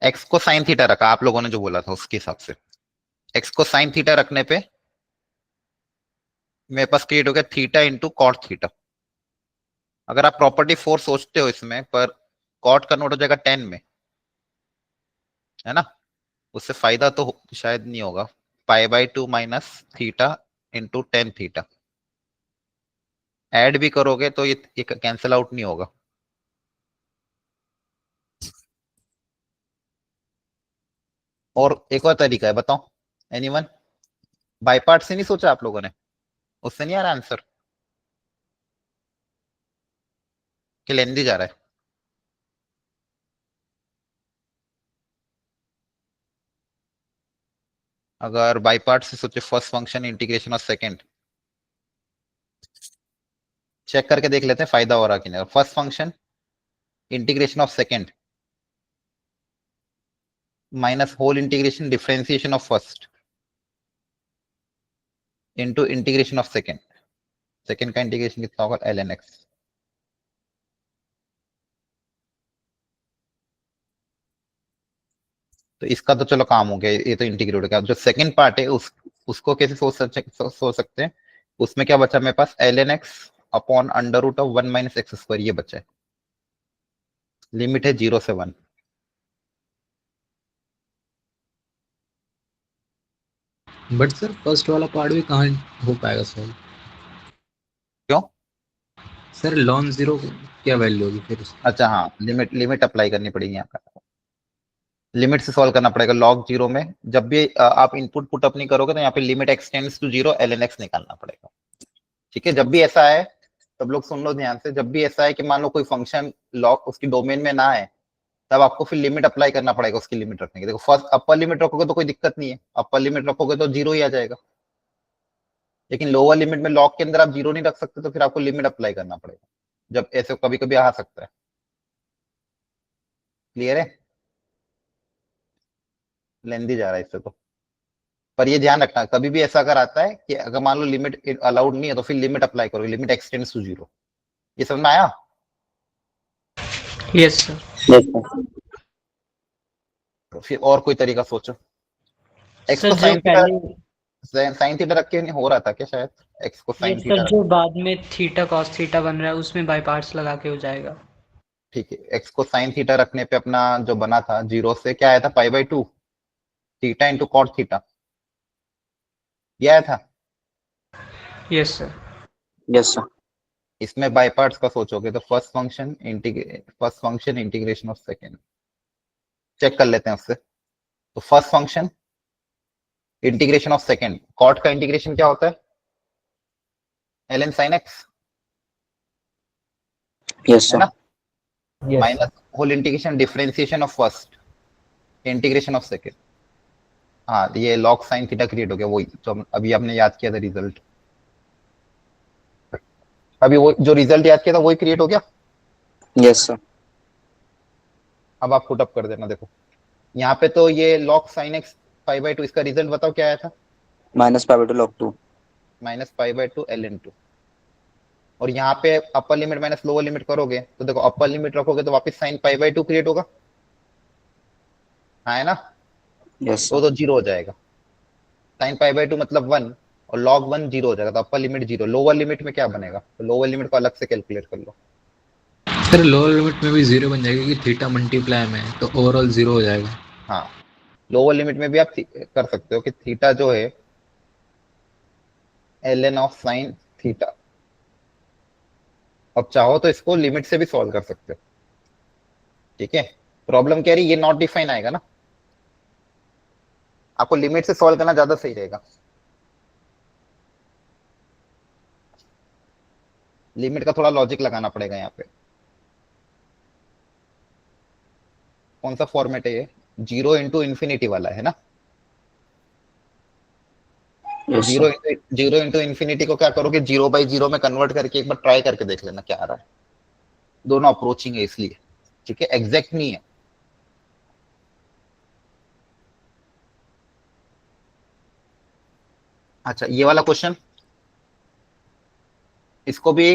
एक्स को साइन थीटा रखा, आप लोगों ने जो बोला था उसके हिसाब से। एक्स को साइन थीटा रखने पे मेरे पास क्रिएट हो गया थीटा इंटू कॉट थीटा। अगर आप प्रॉपर्टी 4 सोचते हो इसमें, पर कॉट कन्वर्ट हो जाएगा 10 में, है ना? उससे फायदा तो शायद नहीं होगा। पाई by to minus theta into 10 theta. Add भी करोगे तो ये कैंसिल आउट नहीं होगा। और एक और तरीका है, बताओ एनीवन? बाई पार्ट से नहीं सोचा आप लोगों ने? उससे नहीं आ रहा आंसर? कि लेंदी जा रहा है? अगर बाई पार्ट से सोचे, first function integration of second, check करके देख लेते हैं फायदा हो रहा कि नहीं। First function integration of second minus whole integration differentiation of first into integration of second. Second का इंटीग्रेशन कितना होगा? ln x। तो इसका तो चलो काम हो गया, ये तो इंटीग्रेट हो गया। जो सेकंड पार्ट है उसको कैसे सोच सकते हैं? उसमें क्या बचा मेरे पास? ln x upon under root of 1 minus x square, ये बचा है। लिमिट है 0 से 1। बट सर फर्स्ट वाला पार्ट भी कहाँ हो पाएगा सर? क्यों? सर लॉन जीरो क्या वैल्यू होगी फिर उसकी? अच्छा हाँ, लिमिट लिमिट अप्लाई करनी पड़ेगी यहाँ पर। लिमिट से सॉल्व करना पड़ेगा। लॉग जीरो में जब भी आप इनपुट पुट अप नहीं करोगे तो यहाँ पे limit extends to zero ln x निकालना पड़ेगा। ठीक है? जब भी ऐसा है, सब लोग सुन लो ध्यान से, जब भी ऐसा है कि मान लो कोई फंक्शन लॉग उसकी डोमेन में ना है, तब आपको फिर लिमिट अप्लाई करना पड़ेगा उसकी लिमिट रखने की। देखो, फर्स्ट अपर लिमिट रखोगे तो कोई दिक्कत नहीं है, अपर लिमिट रखोगे तो जीरो ही आ जाएगा। लेकिन लोअर लिमिट में लॉग के अंदर आप जीरो नहीं रख सकते, तो फिर आपको लिमिट अप्लाई करना पड़ेगा। जब ऐसे कभी कभी आ सकता है। क्लियर है? लेंदी जा रहा है इससे तो। पर ये ध्यान रखना, कभी भी ऐसा अगर आता है कि अगर मान लो लिमिट अलाउड नहीं है, तो फिर लिमिट अप्लाई करो, लिमिट एक्सटेंड्स टू जीरो। ये समझ में आया? Yes sir. Yes sir. तो फिर और कोई तरीका सोचो। एक्स सर को जो साइन थीटा, पहले साइन थीटा रख के नहीं हो रहा था क्या शायद? एक्स को ये साइन सर थीटा। जो बाद में थीटा कॉस थीटा बन रहा है उसमें बाई पार्ट्स लगा के हो जाएगा। ठीक है, एक्स को साइन थीटा रखने पे अपना जो बना था जीरो से, क्या आया था? Pi by two theta into cot theta, ये आया था। Yes sir. Yes sir. इसमें बाई पार्ट्स का सोचोगे तो first function integration of second, check कर लेते हैं उससे। तो first function integration of second, cot का इंटीग्रेशन क्या होता है? ln sin x, यस है सर। ना? Yes minus whole integration differentiation of first integration of second. हाँ, ये log sin थीटा क्रिएट हो गया, वही जो अभी आपने याद किया था रिजल्ट। अभी वो जो रिजल्ट याद किया था वही क्रिएट हो गया। Yes sir. अब आप पुट अप कर देना। देखो यहाँ पे तो ये log sin x pi by two, इसका रिजल्ट बताओ क्या आया था? Minus pi by two log two. Minus pi by two ln two. और यहाँ पे upper limit minus lower limit करोगे तो देखो, अपर लिमिट रखोगे तो वापस sine pi by two create होगा, हाँ है ना? यस तो सर। जीरो हो जाएगा। साइन पाई बाई टू मतलब 1, और log 1 जीरो हो जाएगा, तो upper limit zero. Lower limit में क्या बनेगा? तो लोअर लिमिट को अलग से कैलकुलेट कर लो। सर लोअर लिमिट में भी जीरो बन जाएगी कि थीटा मल्टीप्लाई में, तो ओवरऑल जीरो हो जाएगा। हाँ, लोअर लिमिट में भी आप कर सकते हो कि थीटा जो है ln ऑफ साइन थीटा। अब चाहो तो इसको लिमिट से भी सॉल्व कर सकते हो। ठीक है? प्रॉब्लम क्या रही? ये नॉट डिफाइन आएगा ना, आपको लिमिट से सॉल्व करना ज्यादा सही रहेगा। लिमिट का थोड़ा लॉजिक लगाना पड़ेगा यहाँ पे। कौन सा फॉर्मेट है ये? 0 into infinity वाला है ना? यस जीरो इंटू इन्फिनिटी को क्या करोगे, 0/0 में कन्वर्ट करके एक बार ट्राई करके देख लेना क्या आ रहा है। दोनों अप्रोचिंग है इसलिए, ठीक है, एग्जैक्ट नहीं है। अच्छा ये वाला क्वेश्चन, इसको भी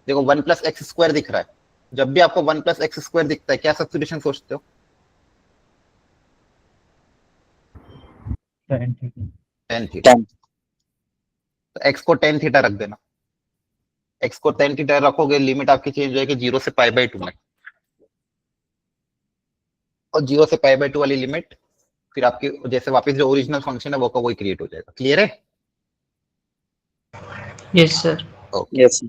देखो 1 + x² दिख रहा है। जब भी आपको 1 + x² दिखता है क्या सब्स्टिट्यूशन सोचते हो? tan theta. तो x को tan थीटा रख देना। x को tan थीटा रखोगे, लिमिट आपकी चेंज हो जाएगी 0 से π/2 में, और 0 से π/2 वाली लिमिट फिर आपकी जैसे वापस जो ओरिजिनल फंक्शन है वो का वही क्रिएट हो जाएगा। क्लियर है? Yes sir. ओके। यस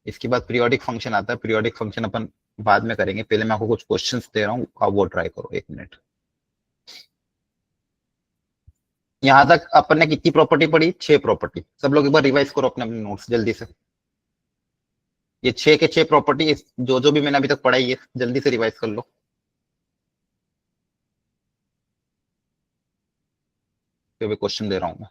इसके बाद पीरियोडिक फंक्शन आता है। पीरियोडिक फंक्शन अपन बाद में करेंगे, पहले मैं आपको कुछ क्वेश्चंस दे रहा हूँ, आप वो ट्राई करो। 1 मिनट। यहां तक अपन ने कितनी प्रॉपर्टी पढ़ी? 6 प्रॉपर्टी। सब लोग एक बार रिवाइज करो अपने अपने नोट्स जल्दी से। ये 6 के 6 प्रॉपर्टी जो जो भी मैंने अभी तक पढ़ाई है जल्दी से रिवाइज कर लो। फिर भी क्वेश्चन दे रहा हूं मैं।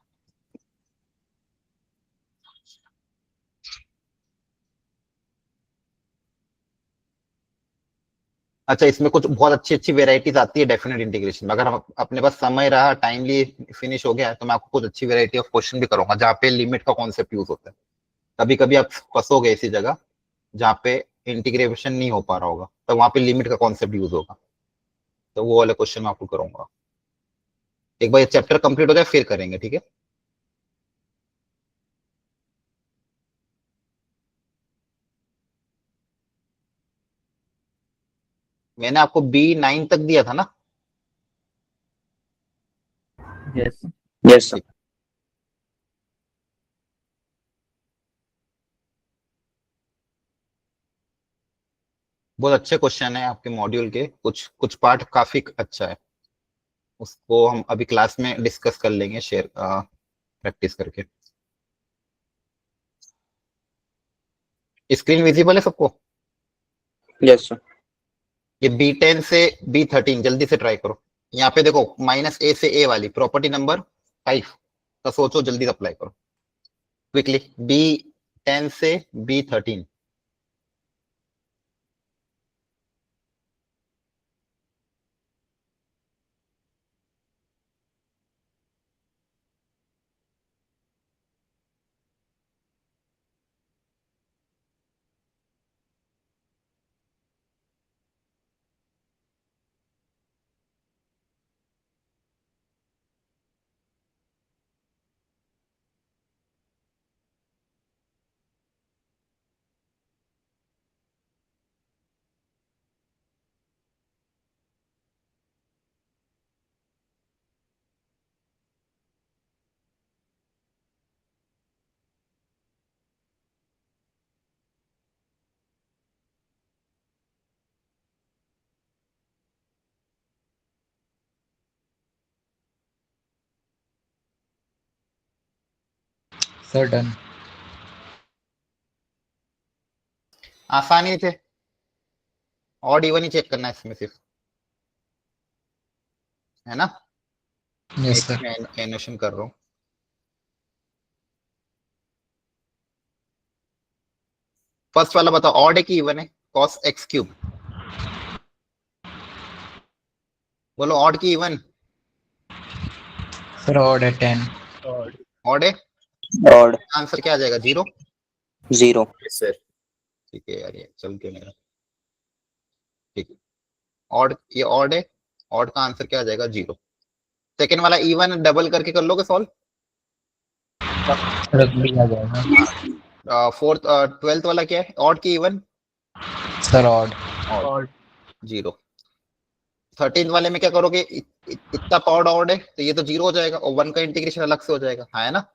अच्छा इसमें कुछ बहुत अच्छी अच्छी वेराइटीज आती है डेफिनेट इंटीग्रेशन में। अगर हम अपने पास समय रहा, टाइमली फिनिश हो गया, तो मैं आपको कुछ अच्छी वेराइटी ऑफ क्वेश्चन भी करूंगा जहाँ पे लिमिट का कॉन्सेप्ट यूज होता है। कभी कभी आप फंसोगे ऐसी जगह जहाँ पे इंटीग्रेशन नहीं हो पा रहा होगा, तो वहां पे लिमिट का कॉन्सेप्ट यूज होगा। तो वो वाले क्वेश्चन मैं आपको करूंगा। एक बार ये चैप्टर कंप्लीट हो जाए फिर करेंगे, ठीक है? मैंने आपको B9 तक दिया था ना? यस यस सर बहुत अच्छे क्वेश्चन है आपके मॉड्यूल के, कुछ कुछ पार्ट काफी अच्छा है। उसको हम अभी क्लास में डिस्कस कर लेंगे, शेयर प्रैक्टिस करके। स्क्रीन विजिबल है सबको? यस सर ये B10 से B13 जल्दी से ट्राई करो। यहाँ पे देखो -a से a वाली प्रॉपर्टी नंबर 5 का सोचो, जल्दी से अप्लाई करो क्विकली। B10 से B13। Sir done. आसानी थे, ऑड इवन ही चेक करना है इसमें सिर्फ, है ना? यस एक सर। मैं एनिमेशन कर रहा हूँ। फर्स्ट वाला बताओ, ऑड है कि इवन है? cos x³ बोलो, ऑड की इवन? सर ऑड है 10। ऑड है। ऑड आंसर क्या आ जाएगा? 0। 0 सर ठीक है यार, ये चल के मेरा ठीक है। ऑड, ये ऑड है, ऑड का आंसर क्या आ जाएगा? 0। सेकेंड वाला इवन डबल करके कर लोगे सॉल्व? सर भी आ जाएगा। फोर्थ 12th वाला क्या है, ऑड की even? Sir odd. Odd, 0। 13th वाले में क्या करोगे? इतना पावर्ड ऑड है तो ये तो 0 हो जाएगा, और 1 का इंटीग्रेशन अलग से हो जाएगा, हाँ है ना?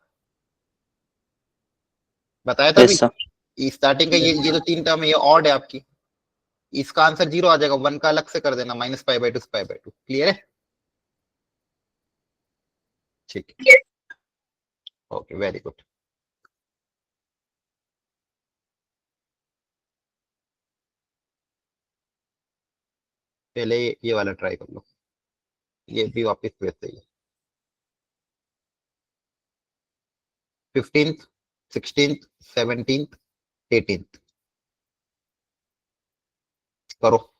बताया था यस सर अभी स्टार्टिंग का। ये जो 3 टर्म है ये ऑड है आपकी, इसका आंसर 0 आ जाएगा। 1 का अलग से कर देना, -π/2 से π/2। क्लियर है? ठीक है, ओके, वेरी गुड। पहले ये वाला ट्राई कर लो, ये भी वापस वैसे ही है। 15th 16th 17th 18th करो।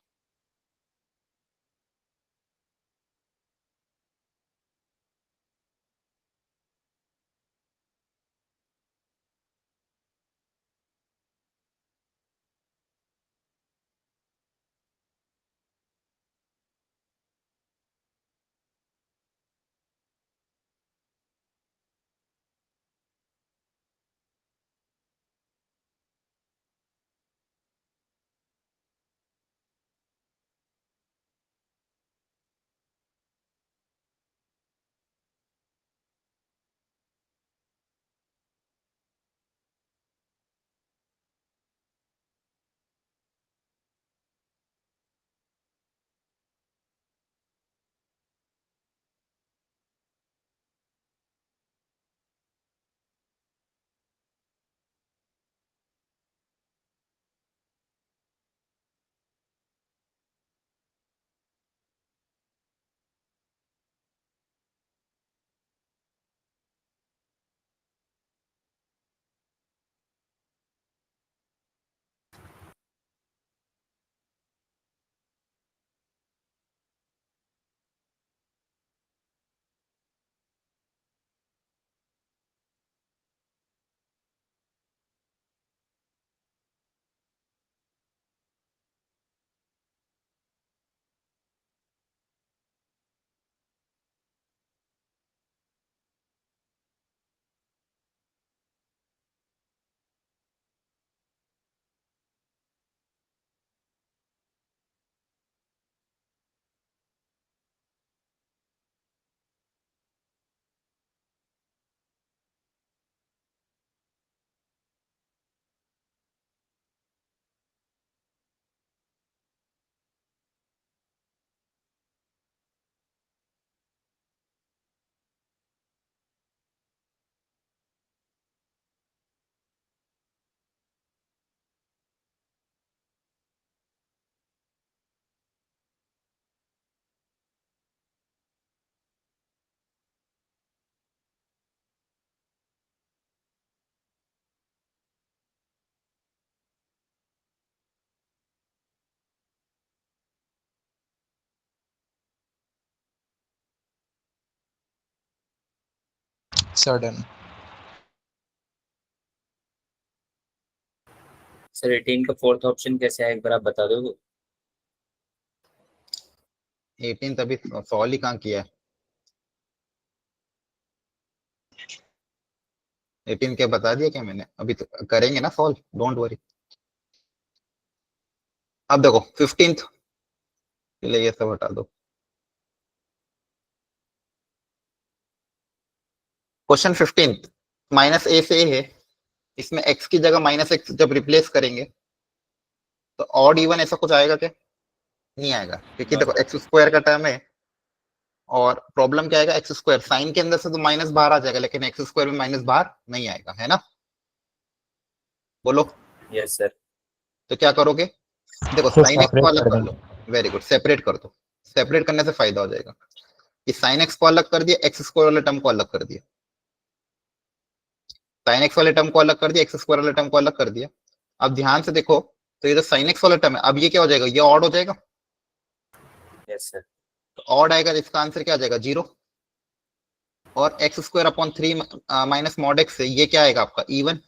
सडन सर 18 का फोर्थ ऑप्शन कैसे है, एक बार आप बता दोगे? 18th अभी सॉल्व ही कहाँ किया है। 18 क्या बता दिया क्या मैंने, अभी तो करेंगे ना सॉल्व, डोंट वरी। अब देखो 15th के लिए ये सब हटा दो। क्वेश्चन 15 माइनस ए से ए है, इसमें x की जगह माइनस एक्स जब रिप्लेस करेंगे तो ऑड इवन ऐसा कुछ आएगा क्या? नहीं आएगा, क्योंकि देखो एक्स स्क्वायर का टर्म है और प्रॉब्लम क्या आएगा, एक्स स्क्वायर साइन के अंदर से तो माइनस बाहर आ जाएगा, लेकिन एक्स स्क्वायर में माइनस बाहर नहीं आएगा, है ना? बोलो। Yes sir. तो क्या करोगे, देखो तो साइन एक्स को separate अलग कर कर देंगे। लो, वेरी गुड, सेपरेट कर दो। सेपरेट करने से फायदा हो जाएगा कि साइन एक्स को अलग कर दिया, एक्स स्क्वायर वाले टर्म को अलग कर दिया, साइन एक्स वाले टर्म को अलग कर दिया, एक्स स्क्वायर वाले टर्म को अलग कर दिया। अब ध्यान से देखो, तो ये जो साइन एक्स वाला टर्म है, अब ये क्या हो जाएगा, ये ऑड हो जाएगा। Yes sir. तो ऑड आएगा, इसका आंसर क्या आ जाएगा, 0। और x square upon 3 minus mod x से ये क्या आएगा आपका, इवन।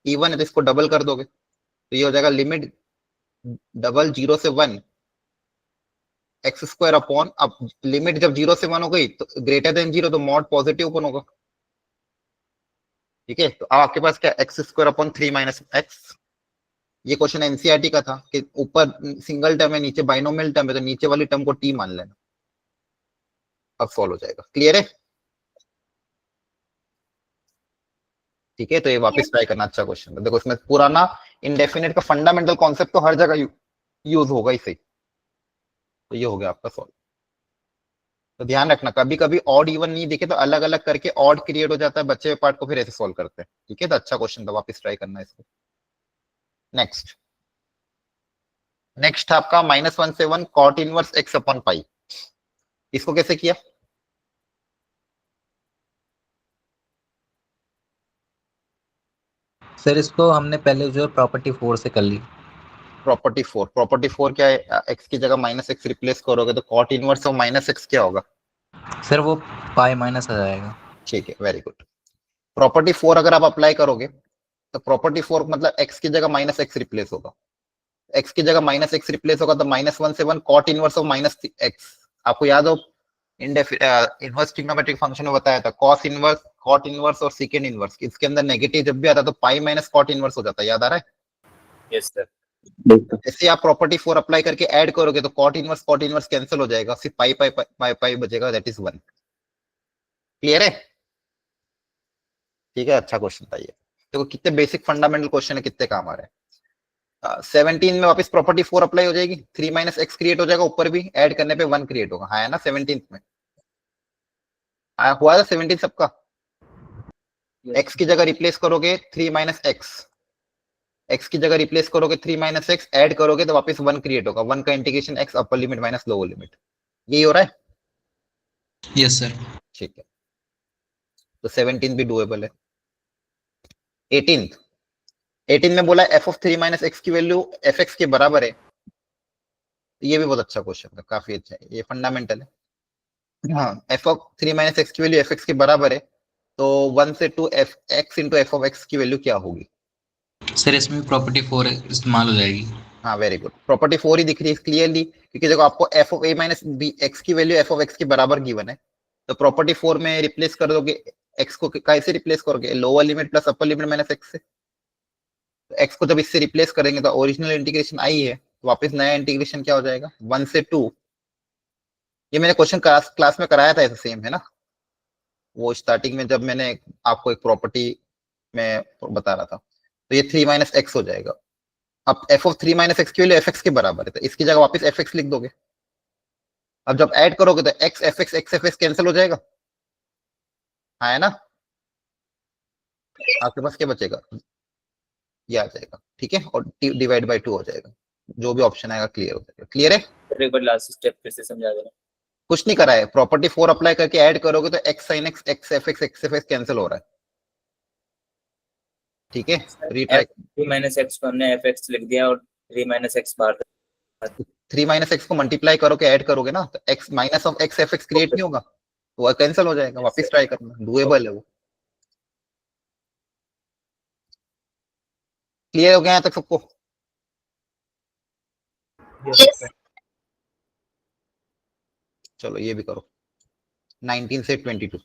इवन है तो इसको डबल कर दोगे, तो ये हो जाएगा लिमिट डबल 0 से 1 एक्स स्क्वायर अपॉन, अब लिमिट जब 0 से 1 हो गई तो ग्रेटर देन 0, तो मॉड पॉजिटिव ओपन होगा। ठीक है, तो अब आपके पास क्या, x square upon 3 minus x. ये क्वेश्चन एनसीईआरटी का था कि ऊपर सिंगल टर्म है, नीचे बाइनोमियल टर्म है, तो नीचे वाली टर्म को टी मान लेना। अब सॉल्व हो जाएगा, क्लियर है? ठीक है, तो ये वापस ट्राई करना, अच्छा क्वेश्चन है। देखो इसमें पुराना इंडेफिनिट का फंडामेंटल कॉन्सेप्ट तो हर जगह यूज होगा ही सही। तो ये हो गया आपका सॉल्व। तो ध्यान रखना, कभी कभी ऑड इवन नहीं दिखे तो अलग अलग करके ऑड क्रिएट हो जाता है, बच्चे हुए पार्ट को फिर ऐसे सॉल्व करते हैं। ठीक है, तो अच्छा क्वेश्चन था, वापस ट्राई करना इसको। नेक्स्ट नेक्स्ट आपका -1 से 1 cot inverse x upon pi, इसको कैसे किया? सर इसको हमने पहले जो प्रॉपर्टी 4 से कर ली। प्रॉपर्टी 4 क्या है? x की जगह -x रिप्लेस करोगे तो cot इनवर्स ऑफ -x क्या होगा? सर वो पाई माइनस आ जाएगा। ठीक है, वेरी गुड। प्रॉपर्टी 4 अगर आप अप्लाई करोगे तो प्रॉपर्टी 4 मतलब x की जगह -x रिप्लेस होगा, x की जगह -x रिप्लेस होगा तो -1 से 1 cot इनवर्स ऑफ -x। आपको याद हो इनवर्स ट्रिग्नोमेट्रिक फंक्शन में बताया था cos इनवर्स, cot इनवर्स और सेकेंड इनवर्स, इसके अंदर नेगेटिव जब भी आता तो पाई माइनस cot इनवर्स हो जाता है, याद आ रहा है? Yes sir. ऐसे आप प्रॉपर्टी 4 अप्लाई करके ऐड करोगे तो cot इनवर्स कैंसिल हो जाएगा, सिर्फ पाई पाई पाई पाई बचेगा, दैट इज 1। क्लियर है? ठीक है, अच्छा क्वेश्चन था ये। देखो कितने बेसिक फंडामेंटल क्वेश्चन है, कितने काम आ रहे हैं। 17 में वापस प्रॉपर्टी 4 अप्लाई हो जाएगी, 3 - x क्रिएट हो जाएगा, ऊपर भी ऐड करने पे 1 क्रिएट होगा, हाँ है ना? 17 में हुआ था 17 सबका। x की जगह रिप्लेस करोगे 3 - x की जगह रिप्लेस करोगे 3 - x, ऐड करोगे तो वापस 1 क्रिएट होगा, 1 का इंटीग्रेशन x अपर लिमिट माइनस लोअर लिमिट, यही हो रहा है? Yes sir. ठीक है, तो 17 भी डुएबल है। 18 में बोला f ऑफ 3 - x की वैल्यू fx के बराबर है, ये भी बहुत अच्छा क्वेश्चन है, काफी अच्छा है, ये फंडामेंटल है। हाँ, f ऑफ 3 - x की वैल्यू fx के बराबर है, तो 1 से 2 f x into F of x की वैल्यू क्या होगी? सर इसमें प्रॉपर्टी 4 इस्तेमाल हो जाएगी। हाँ वेरी गुड, प्रॉपर्टी 4 ही दिख रही है क्लियरली, क्योंकि देखो आपको f of a minus b x की वैल्यू f ऑफ x के बराबर गिवन है, तो प्रॉपर्टी 4 में रिप्लेस कर दोगे, x को कैसे रिप्लेस करोगे? लोअर लिमिट प्लस अपर लिमिट माइनस x से। तो x को जब इससे रिप्लेस करेंगे तो ओरिजिनल इंटीग्रेशन आई है, तो वापस नया इंटीग्रेशन क्या हो जाएगा? 1 से 2, ये मैंने क्वेश्चन क्लास में कराया था, ऐसा सेम है ना, वो स्टार्टिंग में जब मैंने आपको एक प्रॉपर्टी में बता रहा था। तो ये 3 - x हो जाएगा। अब f ऑफ 3 - x की वैल्यू fx के बराबर है, तो इसकी जगह वापस fx लिख दोगे। अब जब ऐड करोगे तो x fx कैंसिल हो जाएगा, हाँ है ना? आपके पास क्या बचेगा? ये आ जाएगा, ठीक है, और डिवाइड बाय 2 हो जाएगा, जो भी ऑप्शन आएगा क्लियर हो जाएगा। क्लियर है? सर एक बार लास्ट स्टेप फिर से समझा देना। कुछ नहीं करा है, प्रॉपर्टी 4 अप्लाई करके ऐड करोगे तो x sin x x fx cancel हो रहा है, ठीक है, रीट्राई। 3 - x को हमने fx लिख दिया और 3 - x बार 3 - x को मल्टीप्लाई करोगे ऐड करोगे ना, तो x minus of x fx create नहीं होगा, तो वो कैंसिल हो जाएगा, वापस ट्राई करना, डुएबल है वो। क्लियर हो गया यहाँ तक सबको? Yes. चलो ये भी करो, 19 से 22।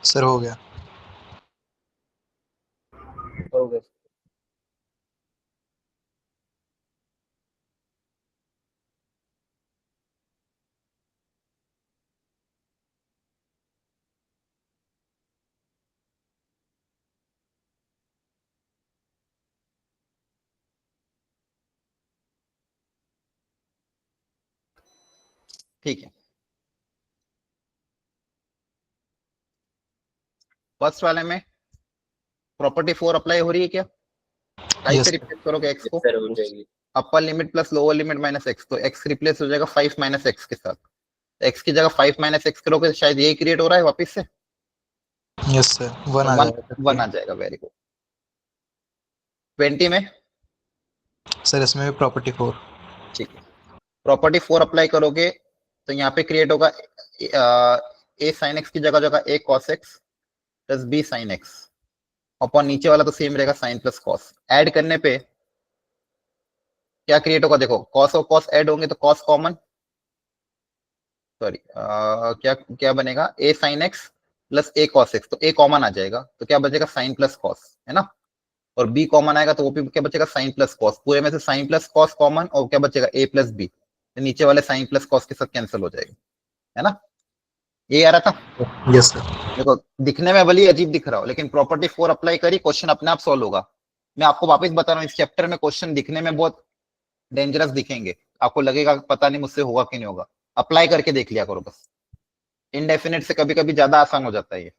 सर हो गया। हो गया। ठीक है, फर्स्ट वाले में प्रॉपर्टी 4 अप्लाई हो रही है क्या? Yes, कैसे रिप्लेस करोगे x को? सर हो जाएगी। Upper limit plus lower limit minus x, तो x रिप्लेस हो जाएगा 5 माइनस x के साथ। x की जगह 5 माइनस x करोगे तो शायद यही क्रिएट हो रहा है वापस से, यस सर, 1 आ जाएगा। 1 आ जाएगा। Very good. 20 में सर इसमें भी प्रॉपर्टी 4। ठीक है, प्रॉपर्टी 4 अप्लाई करोगे तो यहाँ पे क्रिएट होगा a sin x की जगह जगह a cos x plus b sin x, upon नीचे वाला तो सेम रहेगा sin प्लस cos। ऐड करने पे क्या क्रिएट होगा? देखो cos और cos ऐड होंगे तो cos कॉमन, सॉरी क्या क्या बनेगा? a sin x plus a cos x, तो a कॉमन आ जाएगा तो क्या बचेगा? sin प्लस cos, है ना। और b कॉमन आएगा तो वो भी क्या बचेगा? sin plus cos। पूरे में से sin प्लस cos कॉमन और क्या बचेगा? a प्लस b, तो नीचे वाले sin प्लस cos के साथ कैंसिल हो जाएगा, है ना। ये आ रहा था। Yes sir. देखो दिखने में भले ही अजीब दिख रहा हो लेकिन प्रॉपर्टी 4 अप्लाई करी, क्वेश्चन अपने आप सॉल्व होगा। मैं आपको वापस बता रहा हूँ, इस चैप्टर में क्वेश्चन दिखने में बहुत डेंजरस दिखेंगे, आपको लगेगा पता नहीं मुझसे होगा कि नहीं होगा, अप्लाई करके देख लिया करो बस। इनडेफिनेट से कभी कभी ज्यादा आसान हो जाता है ये।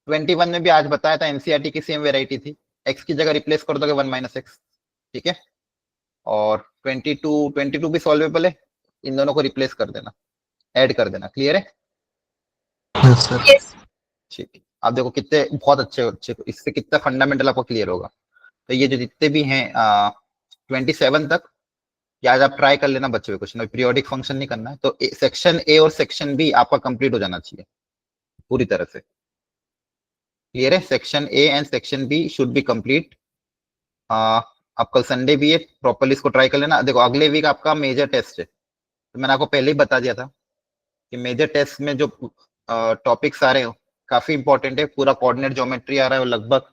21 में भी आज बताया था एनसीईआरटी की सेम वेराइटी थी, x की जगह रिप्लेस कर दोगे 1 माइनस एक्स, ठीक है। और 22 भी सॉल्वेबल है, इन दोनों को रिप्लेस कर देना, ऐड कर देना। क्लियर है? Yes sir. Yes. ठीक है, आप देखो कितने बहुत अच्छे अच्छे, इससे कितना फंडामेंटल आपको क्लियर होगा। तो ये जो जितने भी हैं 27 तक या आज आप ट्राई कर लेना बच्चे हुए क्वेश्चन, पीरियोडिक फंक्शन नहीं करना है। तो सेक्शन ए और सेक्शन बी आपका कंप्लीट हो जाना चाहिए पूरी तरह से। क्लियर है? Section A and section B should be complete. अब कल संडे भी है, प्रॉपरली इसको ट्राई कर लेना। देखो अगले वीक आपका मेजर टेस्ट है, तो मैंने आपको पहले ही बता दिया था कि मेजर टेस्ट में जो टॉपिक्स आ रहे हो काफी इंपॉर्टेंट है। पूरा कोऑर्डिनेट ज्योमेट्री आ रहा है और लगभग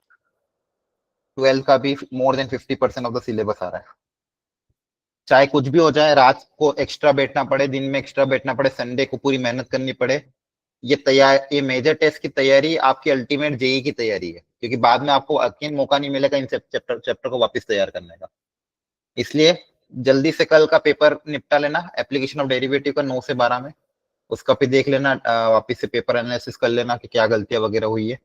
12 का भी more than 50% of the syllabus आ रहा है। चाहे कुछ भी हो जाए, रात को एक्स्ट्रा बैठना पड़े, दिन में एक्स्ट्रा बैठना पड़े, संडे को पूरी मेहनत करनी पड़े, ये मेजर टेस्ट की तैयारी आपकी अल्टीमेट जेई की तैयारी है, क्योंकि बाद में आपको अगेन मौका नहीं मिलेगा इन चैप्टर को वापस तैयार करने का। इसलिए जल्दी से कल का पेपर निपटा लेना, एप्लीकेशन ऑफ डेरिवेटिव का 9 से 12 में, उसका भी देख लेना, वापस से पेपर एनालिसिस कर लेना कि क्या गलतियां वगैरह हुई है।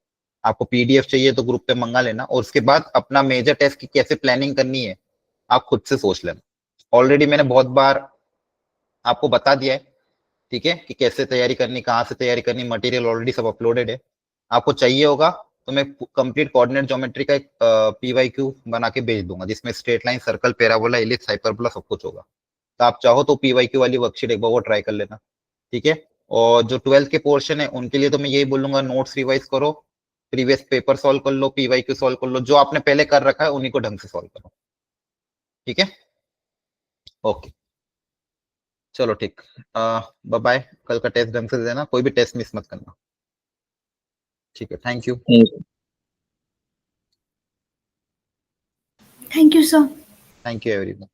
आपको पीडीएफ चाहिए तो ग्रुप पे मंगा लेना, और उसके बाद अपना मेजर टेस्ट की कैसे प्लानिंग करनी है आप खुद से सोच लेना। ऑलरेडी मैंने बहुत बार आपको बता दिया है, ठीक है, कि कैसे तैयारी करनी, कहाँ से तैयारी करनी, मटेरियल ऑलरेडी सब अपलोडेड है। आपको चाहिए होगा तो मैं कंप्लीट कोऑर्डिनेट ज्योमेट्री का एक पीवाईक्यू बना के भेज दूंगा, जिसमें straight line, circle, parabola, ellipse, hyperbola सब कुछ होगा। तो आप चाहो तो पीवाईक्यू वाली वर्कशीट एक बार वो ट्राई कर लेना, ठीक है। और जो 12th के पोर्शन है उनके लिए तो मैं यही बोलूंगा, नोट्स रिवाइज करो, प्रीवियस पेपर सॉल्व कर लो, पीवाईक्यू सॉल्व कर लो, जो आपने पहले कर रखा है उन्हीं को ढंग से सॉल्व करो, ठीक है। ओके चलो ठीक, बाय बाय। कल का टेस्ट ढंग से देना, कोई भी टेस्ट मिस मत करना, ठीक है। Thank you. Thank you, sir. Thank you everyone.